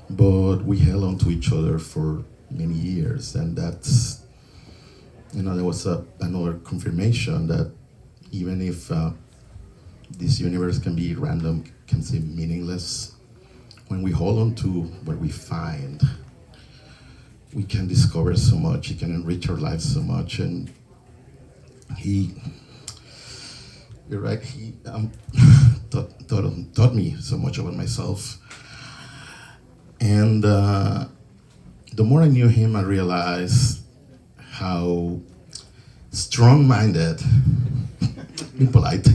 Speaker 24: But we held on to each other for many years, and that's, there was another confirmation that even if this universe can be random, can seem meaningless, when we hold on to what we find, we can discover so much. It can enrich our lives so much. And you're right, he taught me so much about myself. And the more I knew him, I realized how strong-minded, be polite,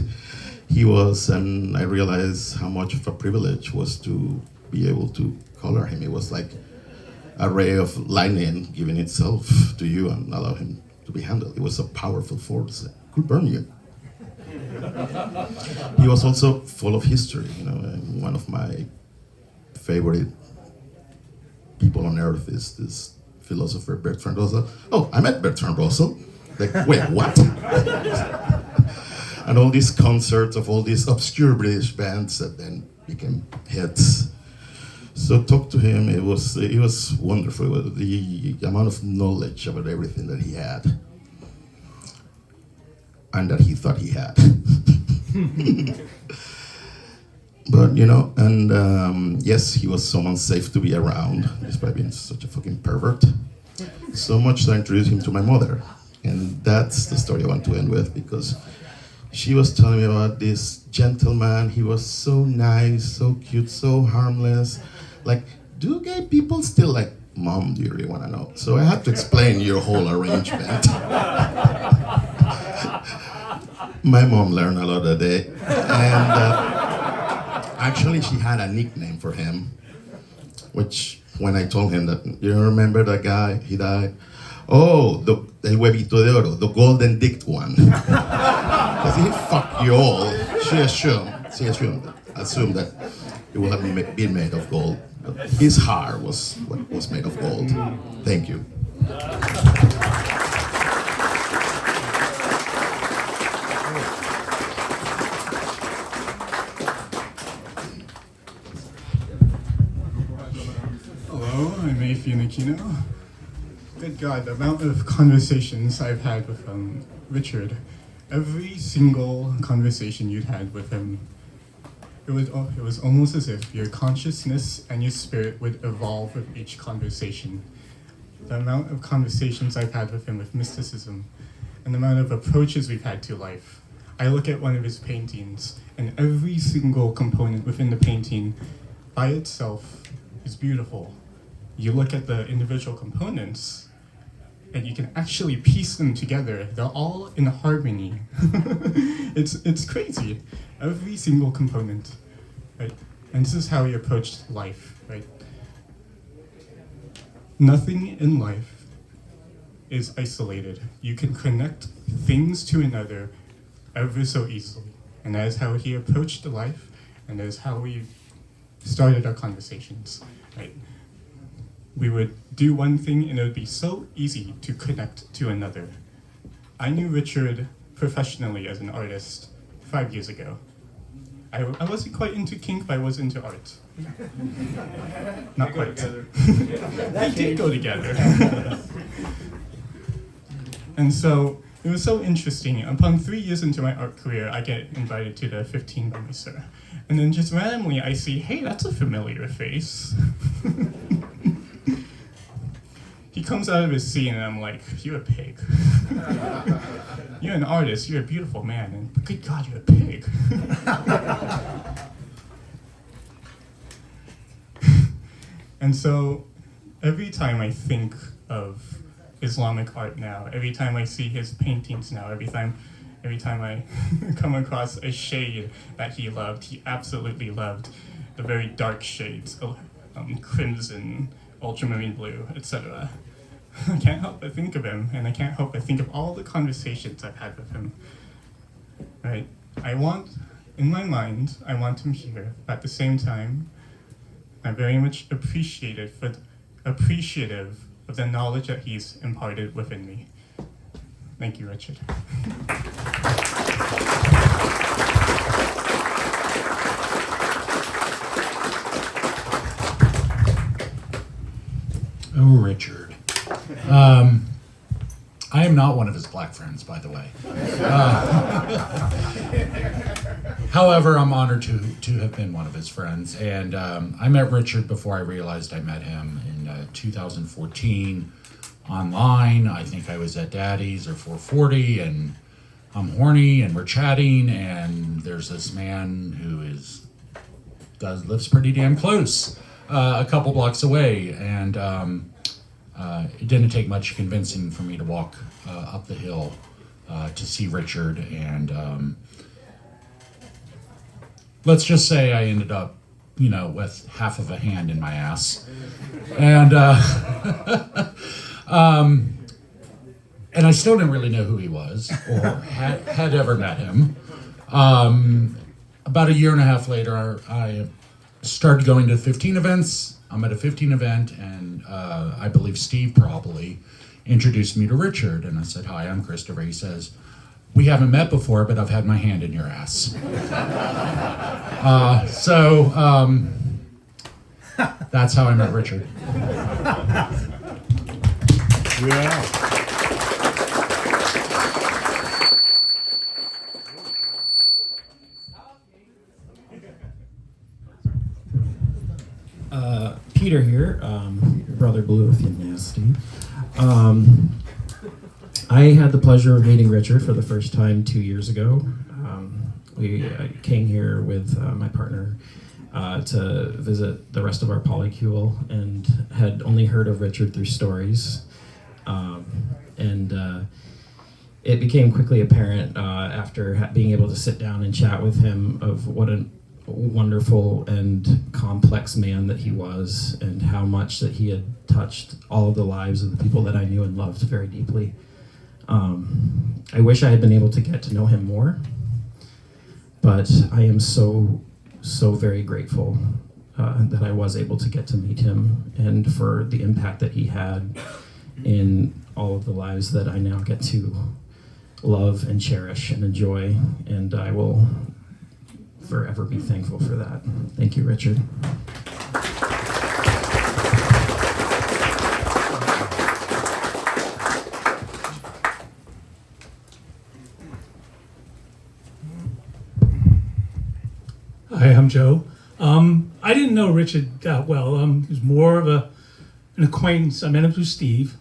Speaker 24: he was, and I realized how much of a privilege was to be able to color him. It was like a ray of lightning giving itself to you and allow him to be handled. It was a powerful force that could burn you. He was also full of history, and one of my favorite people on earth is this philosopher Bertrand Russell. Oh, I met Bertrand Russell. Like, wait, what? And all these concerts of all these obscure British bands that then became hits. So talk to him. It was wonderful. The amount of knowledge about everything that he had, and that he thought he had. But yes, he was someone safe to be around, despite being such a fucking pervert. So much that I introduced him to my mother, and that's the story I want to end with, because she was telling me about this gentleman. He was so nice, so cute, so harmless. Like, do gay people still like, Mom, do you really want to know? So I had to explain your whole arrangement. My mom learned a lot that day. And actually, she had a nickname for him, which when I told him that, you remember that guy, he died? Oh, el huevito de oro, the golden dick one. Because he fucked you all. She assumed that it would have been made of gold. But his heart was what was made of gold. Thank you.
Speaker 1: Hello, I'm Afi Nakino. Good God, the amount of conversations I've had with Richard. Every single conversation you'd had with him, it was almost as if your consciousness and your spirit would evolve with each conversation. The amount of conversations I've had with him with mysticism, and the amount of approaches we've had to life. I look at one of his paintings, and every single component within the painting by itself is beautiful. You look at the individual components, and you can actually piece them together. They're all in harmony. It's crazy. Every single component, right? And this is how he approached life, right? Nothing in life is isolated. You can connect things to another ever so easily. And that is how he approached life, and that is how we started our conversations, right? We would do one thing and it would be so easy to connect to another. I knew Richard professionally as an artist 5 years ago. I wasn't quite into kink, but I was into art. Not quite. They did go together. And so it was so interesting. Upon 3 years into my art career, I get invited to the 15 by Mr. And then just randomly I see, hey, that's a familiar face. He comes out of his scene and I'm like, you're a pig. You're an artist, you're a beautiful man, and good God, you're a pig. And so every time I think of Islamic art now, every time I see his paintings now, every time I come across a shade that he loved, he absolutely loved the very dark shades, crimson, ultramarine blue, etc. I can't help but think of him, and I can't help but think of all the conversations I've had with him. Right? In my mind, I want him here. But at the same time, I'm very much appreciative of the knowledge that he's imparted within me. Thank you, Richard.
Speaker 7: Oh, Richard. I am not one of his black friends, by the way. However, I'm honored to have been one of his friends. And I met Richard before I realized I met him in 2014 online. I think I was at Daddy's or 440, and I'm horny, and we're chatting, and there's this man who lives pretty damn close, a couple blocks away, and it didn't take much convincing for me to walk up the hill to see Richard, and let's just say I ended up, with half of a hand in my ass, and and I still didn't really know who he was or had ever met him. About a year and a half later, I started going to 15 events. I'm at a 15 event, and I believe Steve probably introduced me to Richard. And I said, "Hi, I'm Christopher." He says, "We haven't met before, but I've had my hand in your ass." That's how I met Richard.
Speaker 22: Yeah.
Speaker 8: Peter here, Brother Blue with you, Nasty. I had the pleasure of meeting Richard for the first time 2 years ago. We came here with my partner to visit the rest of our polycule and had only heard of Richard through stories. It became quickly apparent after being able to sit down and chat with him of what a wonderful and complex man that he was, and how much that he had touched all of the lives of the people that I knew and loved very deeply. I wish I had been able to get to know him more, but I am so very grateful that I was able to get to meet him, and for the impact that he had in all of the lives that I now get to love and cherish and enjoy, and I will forever be thankful for that. Thank you, Richard.
Speaker 23: Hi, I'm Joe. I didn't know Richard that well. He was more of an acquaintance. I met him through Steve.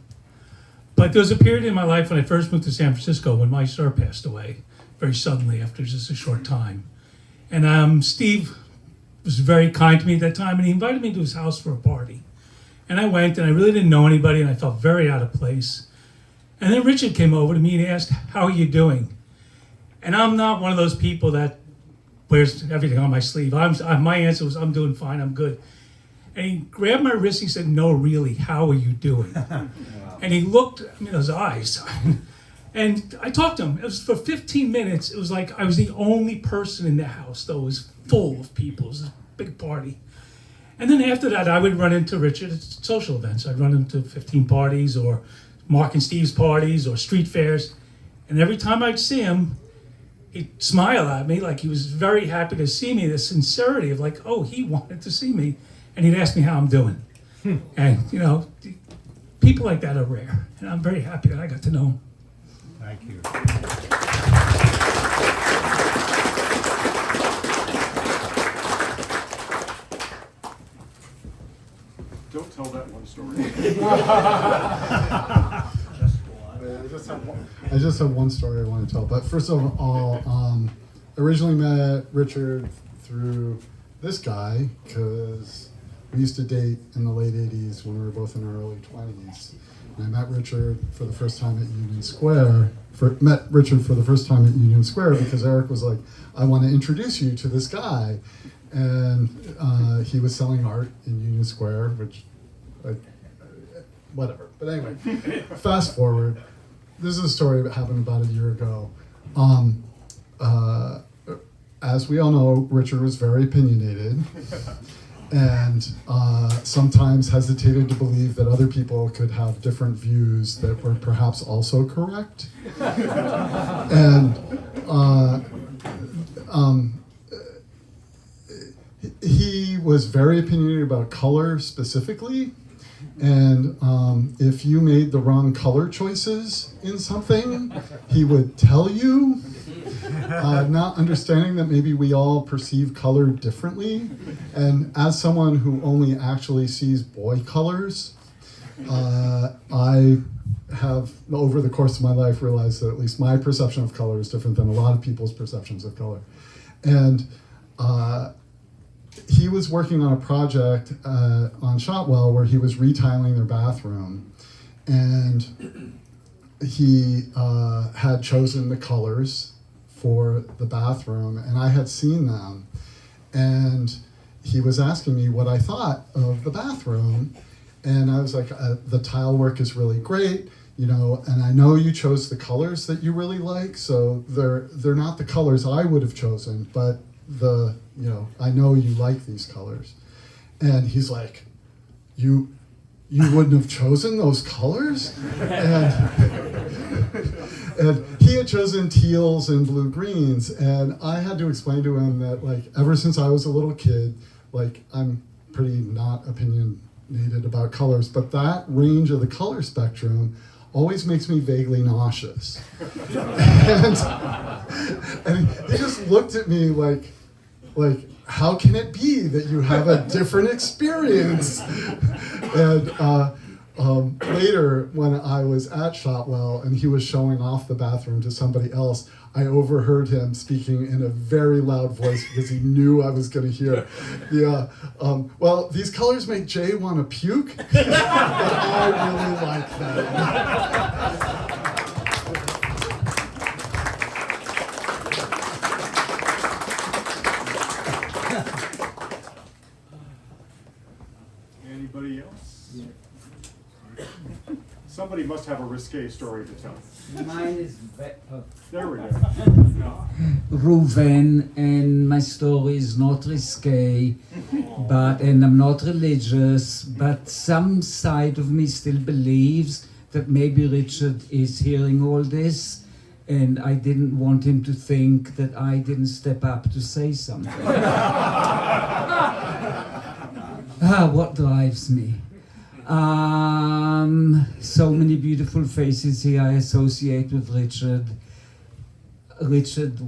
Speaker 23: But there was a period in my life when I first moved to San Francisco when my star passed away very suddenly after just a short time. And Steve was very kind to me at that time, and he invited me to his house for a party. And I went, and I really didn't know anybody, and I felt very out of place. And then Richard came over to me and he asked, "How are you doing?" And I'm not one of those people that wears everything on my sleeve. My answer was, "I'm doing fine, I'm good." And he grabbed my wrist and he said, "No, really, how are you doing?" And he looked at me in his eyes. And I talked to him. It was for 15 minutes. It was like I was the only person in the house, though. It was full of people. It was a big party. And then after that, I would run into Richard at social events. I'd run into 15 parties or Mark and Steve's parties or street fairs. And every time I'd see him, he'd smile at me like he was very happy to see me, the sincerity of like, oh, he wanted to see me. And he'd ask me how I'm doing. And, people like that are rare. And I'm very happy that I got to know him.
Speaker 22: Thank you. Don't tell that one story.
Speaker 21: I just have one story I want to tell. But first of all, originally met Richard through this guy because we used to date in the late 80s when we were both in our early 20s. And I met Richard for the first time at Union Square. Because Eric was like, "I want to introduce you to this guy." And he was selling art in Union Square, which, whatever. But anyway, fast forward. This is a story that happened about a year ago. As we all know, Richard was very opinionated. And sometimes hesitated to believe that other people could have different views that were perhaps also correct. And he was very opinionated about color specifically, And if you made the wrong color choices in something, he would tell you, not understanding that maybe we all perceive color differently. And as someone who only actually sees boy colors, I have, over the course of my life, realized that at least my perception of color is different than a lot of people's perceptions of color. And he was working on a project on Shotwell where he was retiling their bathroom, and he had chosen the colors for the bathroom, and I had seen them, and he was asking me what I thought of the bathroom, and I was like, the tile work is really great, you know, and I know you chose the colors that you really like, so they're not the colors I would have chosen, but I know you like these colors. And he's like, you wouldn't have chosen those colors? And he had chosen teals and blue greens, and I had to explain to him that, like, ever since I was a little kid, like, I'm pretty not opinionated about colors, but that range of the color spectrum always makes me vaguely nauseous. And he just looked at me like, how can it be that you have a different experience? And later, when I was at Shotwell and he was showing off the bathroom to somebody else, I overheard him speaking in a very loud voice because he knew I was going to hear. Yeah. Well, these colors make Jay want to puke, but I really like them.
Speaker 22: Anybody else? Somebody must have a risque story to tell.
Speaker 9: Mine is
Speaker 22: There we go.
Speaker 9: Reuven, and my story is not risque, and I'm not religious, but some side of me still believes that maybe Richard is hearing all this, and I didn't want him to think that I didn't step up to say something. What drives me? So many beautiful faces here I associate with Richard. Richard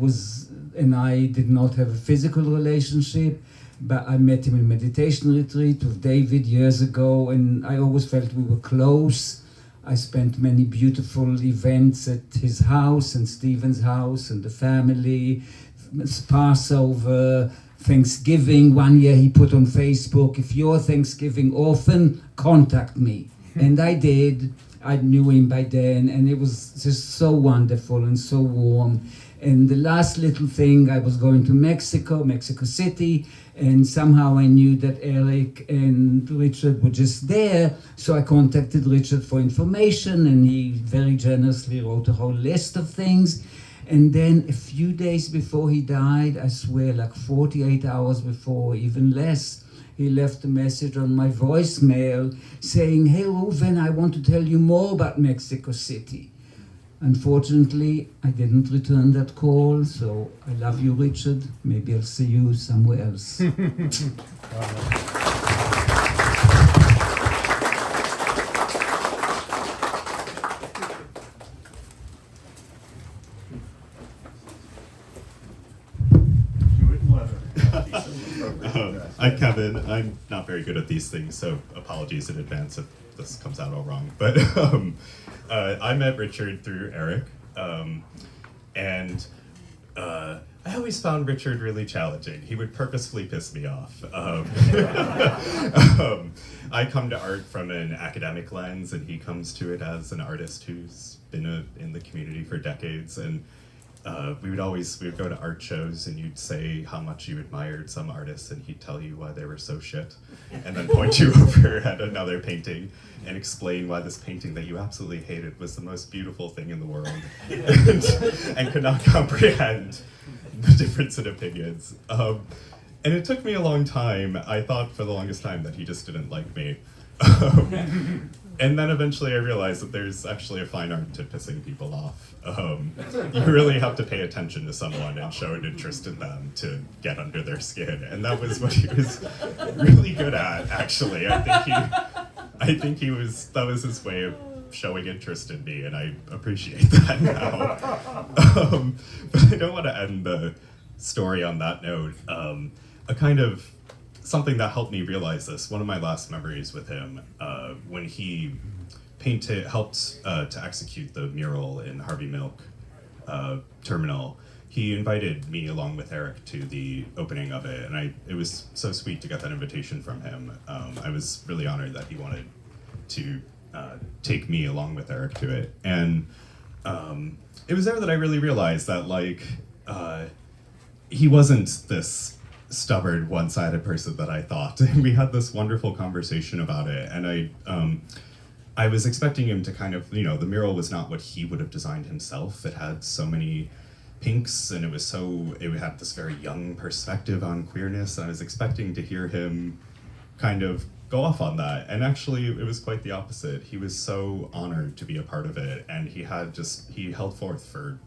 Speaker 9: and I did not have a physical relationship, but I met him in a meditation retreat with David years ago, and I always felt we were close. I spent many beautiful events at his house and Stephen's house and the family, Passover, Thanksgiving. One year he put on Facebook, if you're Thanksgiving orphan, contact me. And I did. I knew him by then, and it was just so wonderful and so warm. And the last little thing, I was going to Mexico City, and somehow I knew that Eric and Richard were just there, so I contacted Richard for information, and he very generously wrote a whole list of things. And then a few days before he died, I swear, like 48 hours before, even less, he left a message on my voicemail saying, "Hey Reuven, I want to tell you more about Mexico City." Unfortunately, I didn't return that call, so I love you, Richard. Maybe I'll see you somewhere else.
Speaker 10: I'm Kevin. I'm not very good at these things, so apologies in advance if this comes out all wrong. But I met Richard through Eric, and I always found Richard really challenging. He would purposefully piss me off. I come to art from an academic lens, and he comes to it as an artist who's been in the community for decades. And we would go to art shows, and you'd say how much you admired some artists, and he'd tell you why they were so shit, and then point you over at another painting and explain why this painting that you absolutely hated was the most beautiful thing in the world, and could not comprehend the difference in opinions. And it took me a long time. I thought for the longest time that he just didn't like me. And then eventually I realized that there's actually a fine art to pissing people off. You really have to pay attention to someone and show an interest in them to get under their skin. And that was what he was really good at, actually. I I think that was his way of showing interest in me, and I appreciate that now. But I don't want to end the story on that note. A kind of something that helped me realize this, one of my last memories with him, when he helped to execute the mural in Harvey Milk Terminal, he invited me along with Eric to the opening of it, and it was so sweet to get that invitation from him. I was really honored that he wanted to take me along with Eric to it, and it was there that I really realized that he wasn't this stubborn, one-sided person that I thought. We had this wonderful conversation about it, and I was expecting him to kind of, the mural was not what he would have designed himself. It had so many pinks, and it had this very young perspective on queerness, and I was expecting to hear him kind of go off on that, and actually it was quite the opposite. He was so honored to be a part of it, and he held forth for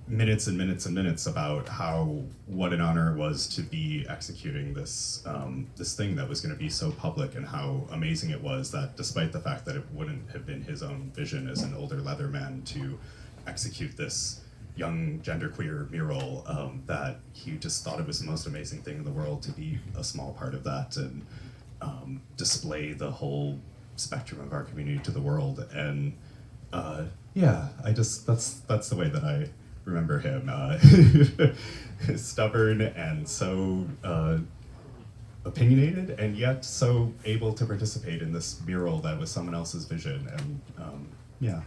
Speaker 10: minutes and minutes and minutes about what an honor it was to be executing this thing that was going to be so public, and how amazing it was that despite the fact that it wouldn't have been his own vision as an older Leatherman to execute this young genderqueer mural, that he just thought it was the most amazing thing in the world to be a small part of that and display the whole spectrum of our community to the world. And that's the way that I remember him. Stubborn and so opinionated, and yet so able to participate in this mural that was someone else's vision. And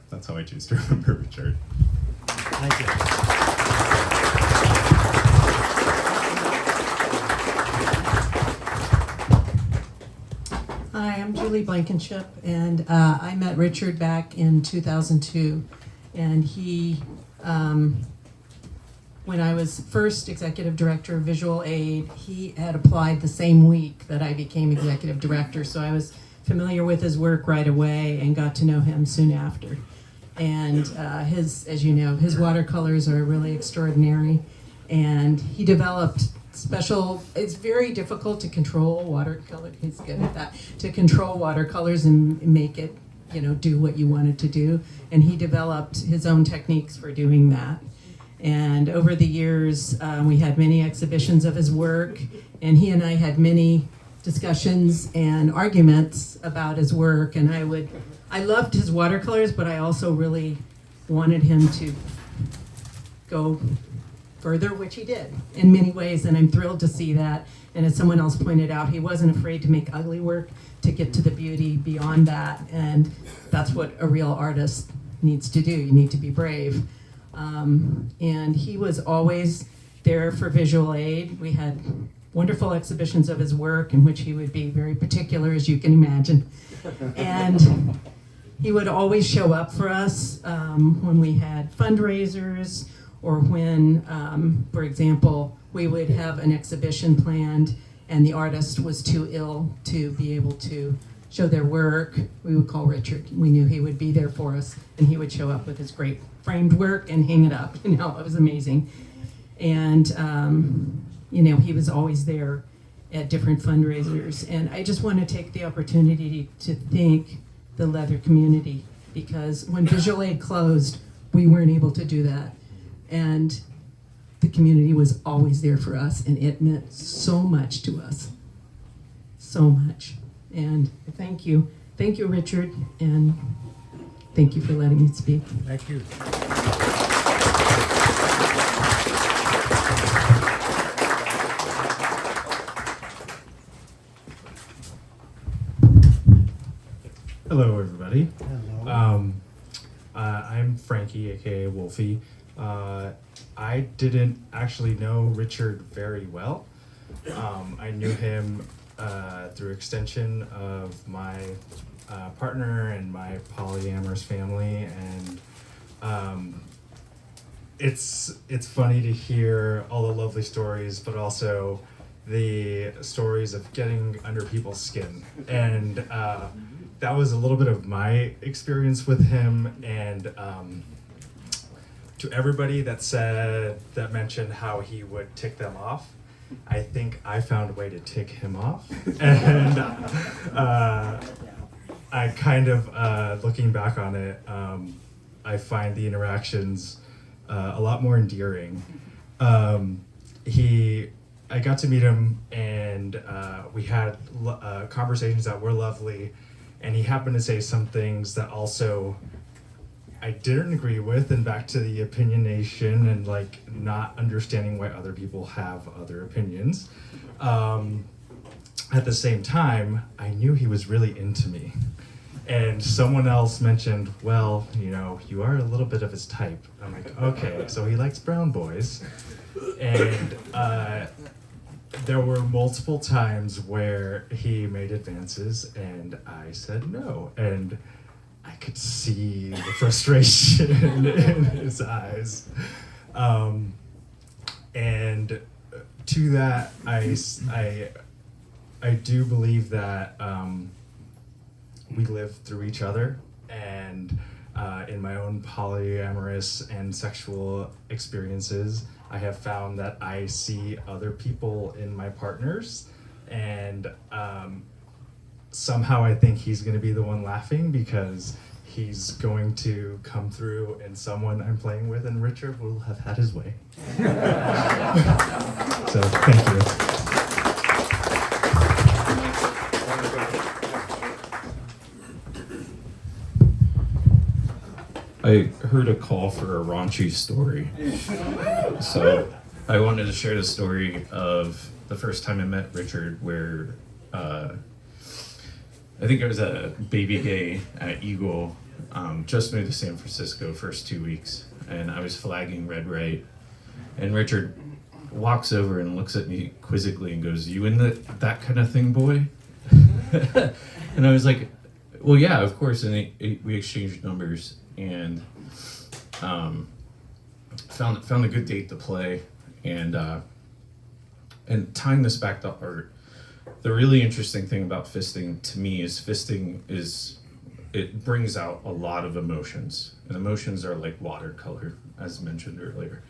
Speaker 10: that's how I choose to remember Richard.
Speaker 23: Thank you.
Speaker 5: Hi, I'm Julie Blankenship, and I met Richard back in 2002, and he, when I was first executive director of visual aid, he had applied the same week that I became executive director, so I was familiar with his work right away and got to know him soon after. And as you know, his watercolors are really extraordinary, and he developed it's very difficult to control watercolor, he's good at that, to control watercolors and make it, do what you want it to do. And he developed his own techniques for doing that. And over the years, we had many exhibitions of his work, and he and I had many discussions and arguments about his work. And I loved his watercolors, but I also really wanted him to go further, which he did in many ways, and I'm thrilled to see that. And as someone else pointed out, he wasn't afraid to make ugly work to get to the beauty beyond that, and that's what a real artist needs to do. You need to be brave. And he was always there for visual aid. We had wonderful exhibitions of his work in which he would be very particular, as you can imagine. And he would always show up for us when we had fundraisers, or when, for example, we would have an exhibition planned and the artist was too ill to be able to show their work. We would call Richard. We knew he would be there for us, and he would show up with his great framed work and hang it up. It was amazing. And he was always there at different fundraisers. And I just want to take the opportunity to thank the leather community, because when visual aid closed, we weren't able to do that. And the community was always there for us, and it meant so much to us. So much. And thank you. Thank you, Richard, and thank you for letting me speak.
Speaker 23: Thank you.
Speaker 12: Hello, everybody.
Speaker 23: Hello.
Speaker 12: I'm Frankie, aka Wolfie. I didn't actually know Richard very well. I knew him through extension of my partner and my polyamorous family, and it's funny to hear all the lovely stories, but also the stories of getting under people's skin. And that was a little bit of my experience with him. And to everybody that mentioned how he would tick them off, I think I found a way to tick him off. And I kind of, looking back on it, I find the interactions a lot more endearing. I got to meet him, and we had conversations that were lovely, and he happened to say some things that also I didn't agree with, and back to the opinionation and like not understanding why other people have other opinions. At the same time, I knew he was really into me. And someone else mentioned, well, you know, you are a little bit of his type. I'm like, okay, so he likes brown boys. And there were multiple times where he made advances and I said no. And I could see the frustration in his eyes. And to that, I do believe that we live through each other, and in my own polyamorous and sexual experiences, I have found that I see other people in my partners, and somehow I think he's going to be the one laughing because he's going to come through and someone I'm playing with, and Richard will have had his way. So thank you.
Speaker 18: I heard a call for a raunchy story. So I wanted to share the story of the first time I met Richard, where I think I was at a baby gay at Eagle, just moved to San Francisco first 2 weeks, and I was flagging red right, and Richard walks over and looks at me quizzically and goes, "You into that kind of thing, boy?" And I was like, well, yeah, of course, and we exchanged numbers, and found a good date to play, and tying this back to art, the really interesting thing about fisting to me is it brings out a lot of emotions, and emotions are like watercolor, as mentioned earlier.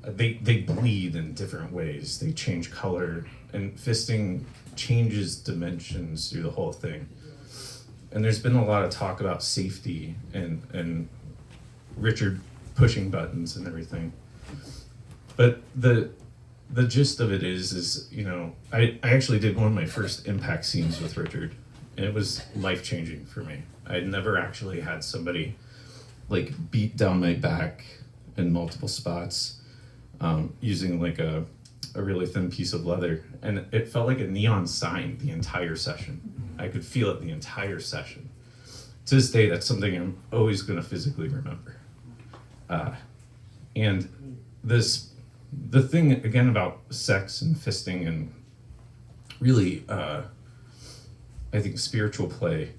Speaker 18: They bleed in different ways. They change color, and fisting changes dimensions through the whole thing. And there's been a lot of talk about safety and Richard pushing buttons and everything. But the gist of it is you know, I actually did one of my first impact scenes with Richard, and it was life-changing for me. I'd never actually had somebody like beat down my back in multiple spots using like a really thin piece of leather, and it felt like a neon sign the entire session. I could feel it the entire session. To this day, that's something I'm always going to physically remember. And the thing again about sex and fisting and really, I think spiritual play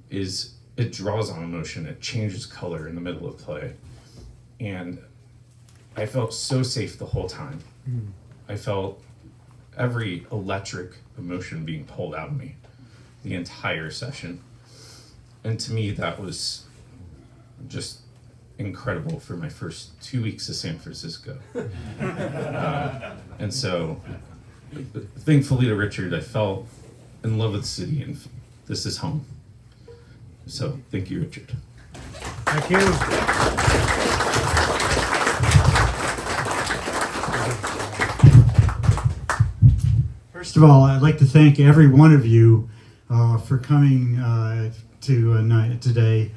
Speaker 18: is it draws on emotion. It changes color in the middle of play, and I felt so safe the whole time. I felt every electric emotion being pulled out of me the entire session. And to me, that was just incredible for my first 2 weeks of San Francisco. And so, thankfully to Richard, I fell in love with the city, and this is home. So, thank you, Richard.
Speaker 23: Thank you.
Speaker 21: First of all, I'd like to thank every one of you for coming today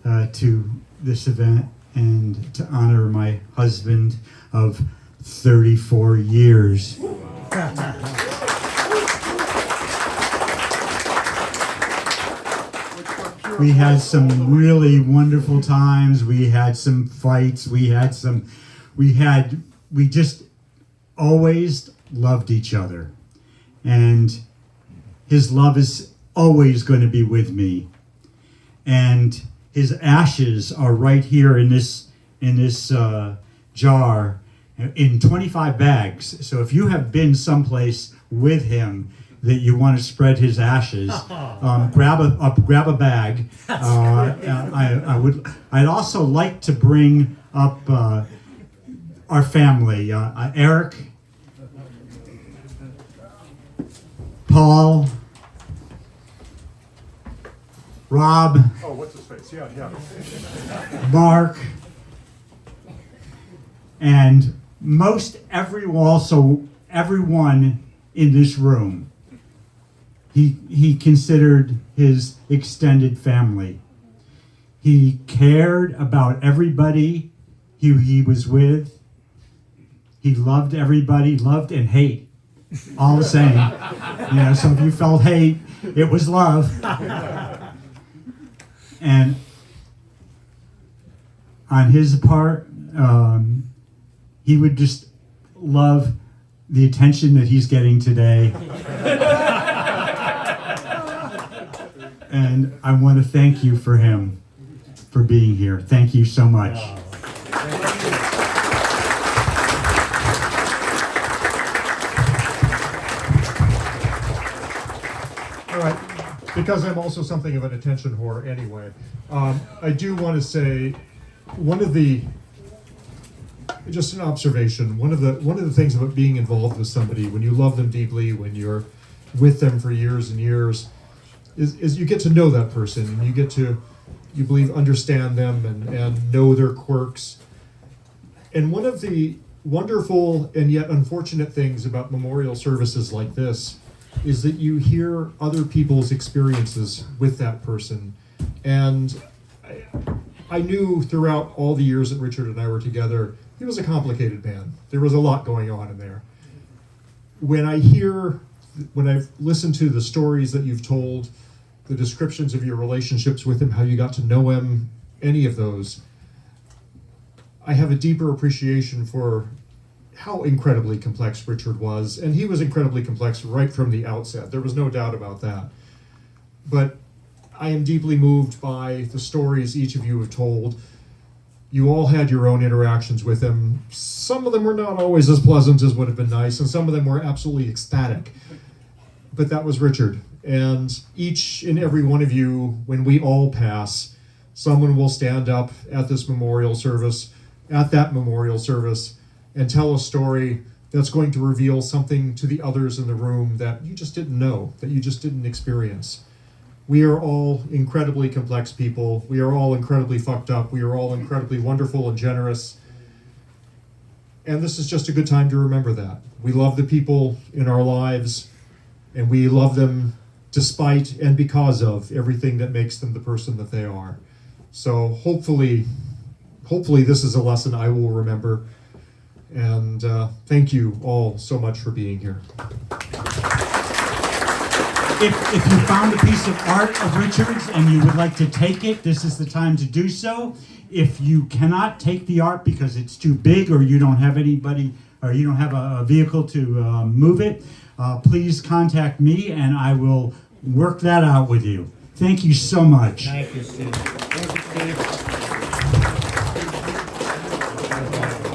Speaker 21: to this event and to honor my husband of 34 years. We had some really wonderful times. We had some fights. We just always loved each other. And his love is always going to be with me. And his ashes are right here in this jar in 25 bags. So if you have been someplace with him that you want to spread his ashes, grab a bag. I'd also like to bring up our family, Eric, Paul,
Speaker 11: Rob,
Speaker 22: Oh, what's his face? Yeah.
Speaker 11: Mark, and everyone in this room, he considered his extended family. He cared about everybody who he was with. He loved everybody, loved and hate, all the same. So if you felt hate, it was love. And on his part, he would just love the attention that he's getting today. And I want to thank you for him, for being here. Thank you so much.
Speaker 3: All right, because I'm also something of an attention whore anyway, I do want to say just an observation. One of the things about being involved with somebody, when you love them deeply, when you're with them for years and years, is you get to know that person, and you get to, you believe, understand them and know their quirks. And one of the wonderful and yet unfortunate things about memorial services like this is that you hear other people's experiences with that person. And I knew throughout all the years that Richard and I were together, he was a complicated man. There was a lot going on in there. When I've listened to the stories that you've told, the descriptions of your relationships with him, how you got to know him, any of those, I have a deeper appreciation for how incredibly complex Richard was. And he was incredibly complex right from the outset. There was no doubt about that. But I am deeply moved by the stories each of you have told. You all had your own interactions with him. Some of them were not always as pleasant as would have been nice, and some of them were absolutely ecstatic. But that was Richard. And each and every one of you, when we all pass, someone will stand up at this memorial service, at that memorial service, and tell a story that's going to reveal something to the others in the room that you just didn't know, that you just didn't experience. We are all incredibly complex people. We are all incredibly fucked up. We are all incredibly wonderful and generous. And this is just a good time to remember that. We love the people in our lives, and we love them despite and because of everything that makes them the person that they are. So hopefully this is a lesson I will remember. And thank you all so much for being here.
Speaker 11: If you found a piece of art of Richard's and you would like to take it, this is the time to do so. If you cannot take the art because it's too big, or you don't have anybody, or you don't have a vehicle to move it, please contact me and I will work that out with you. Thank you so much.
Speaker 4: Thank you, Steve. Thank you, Steve.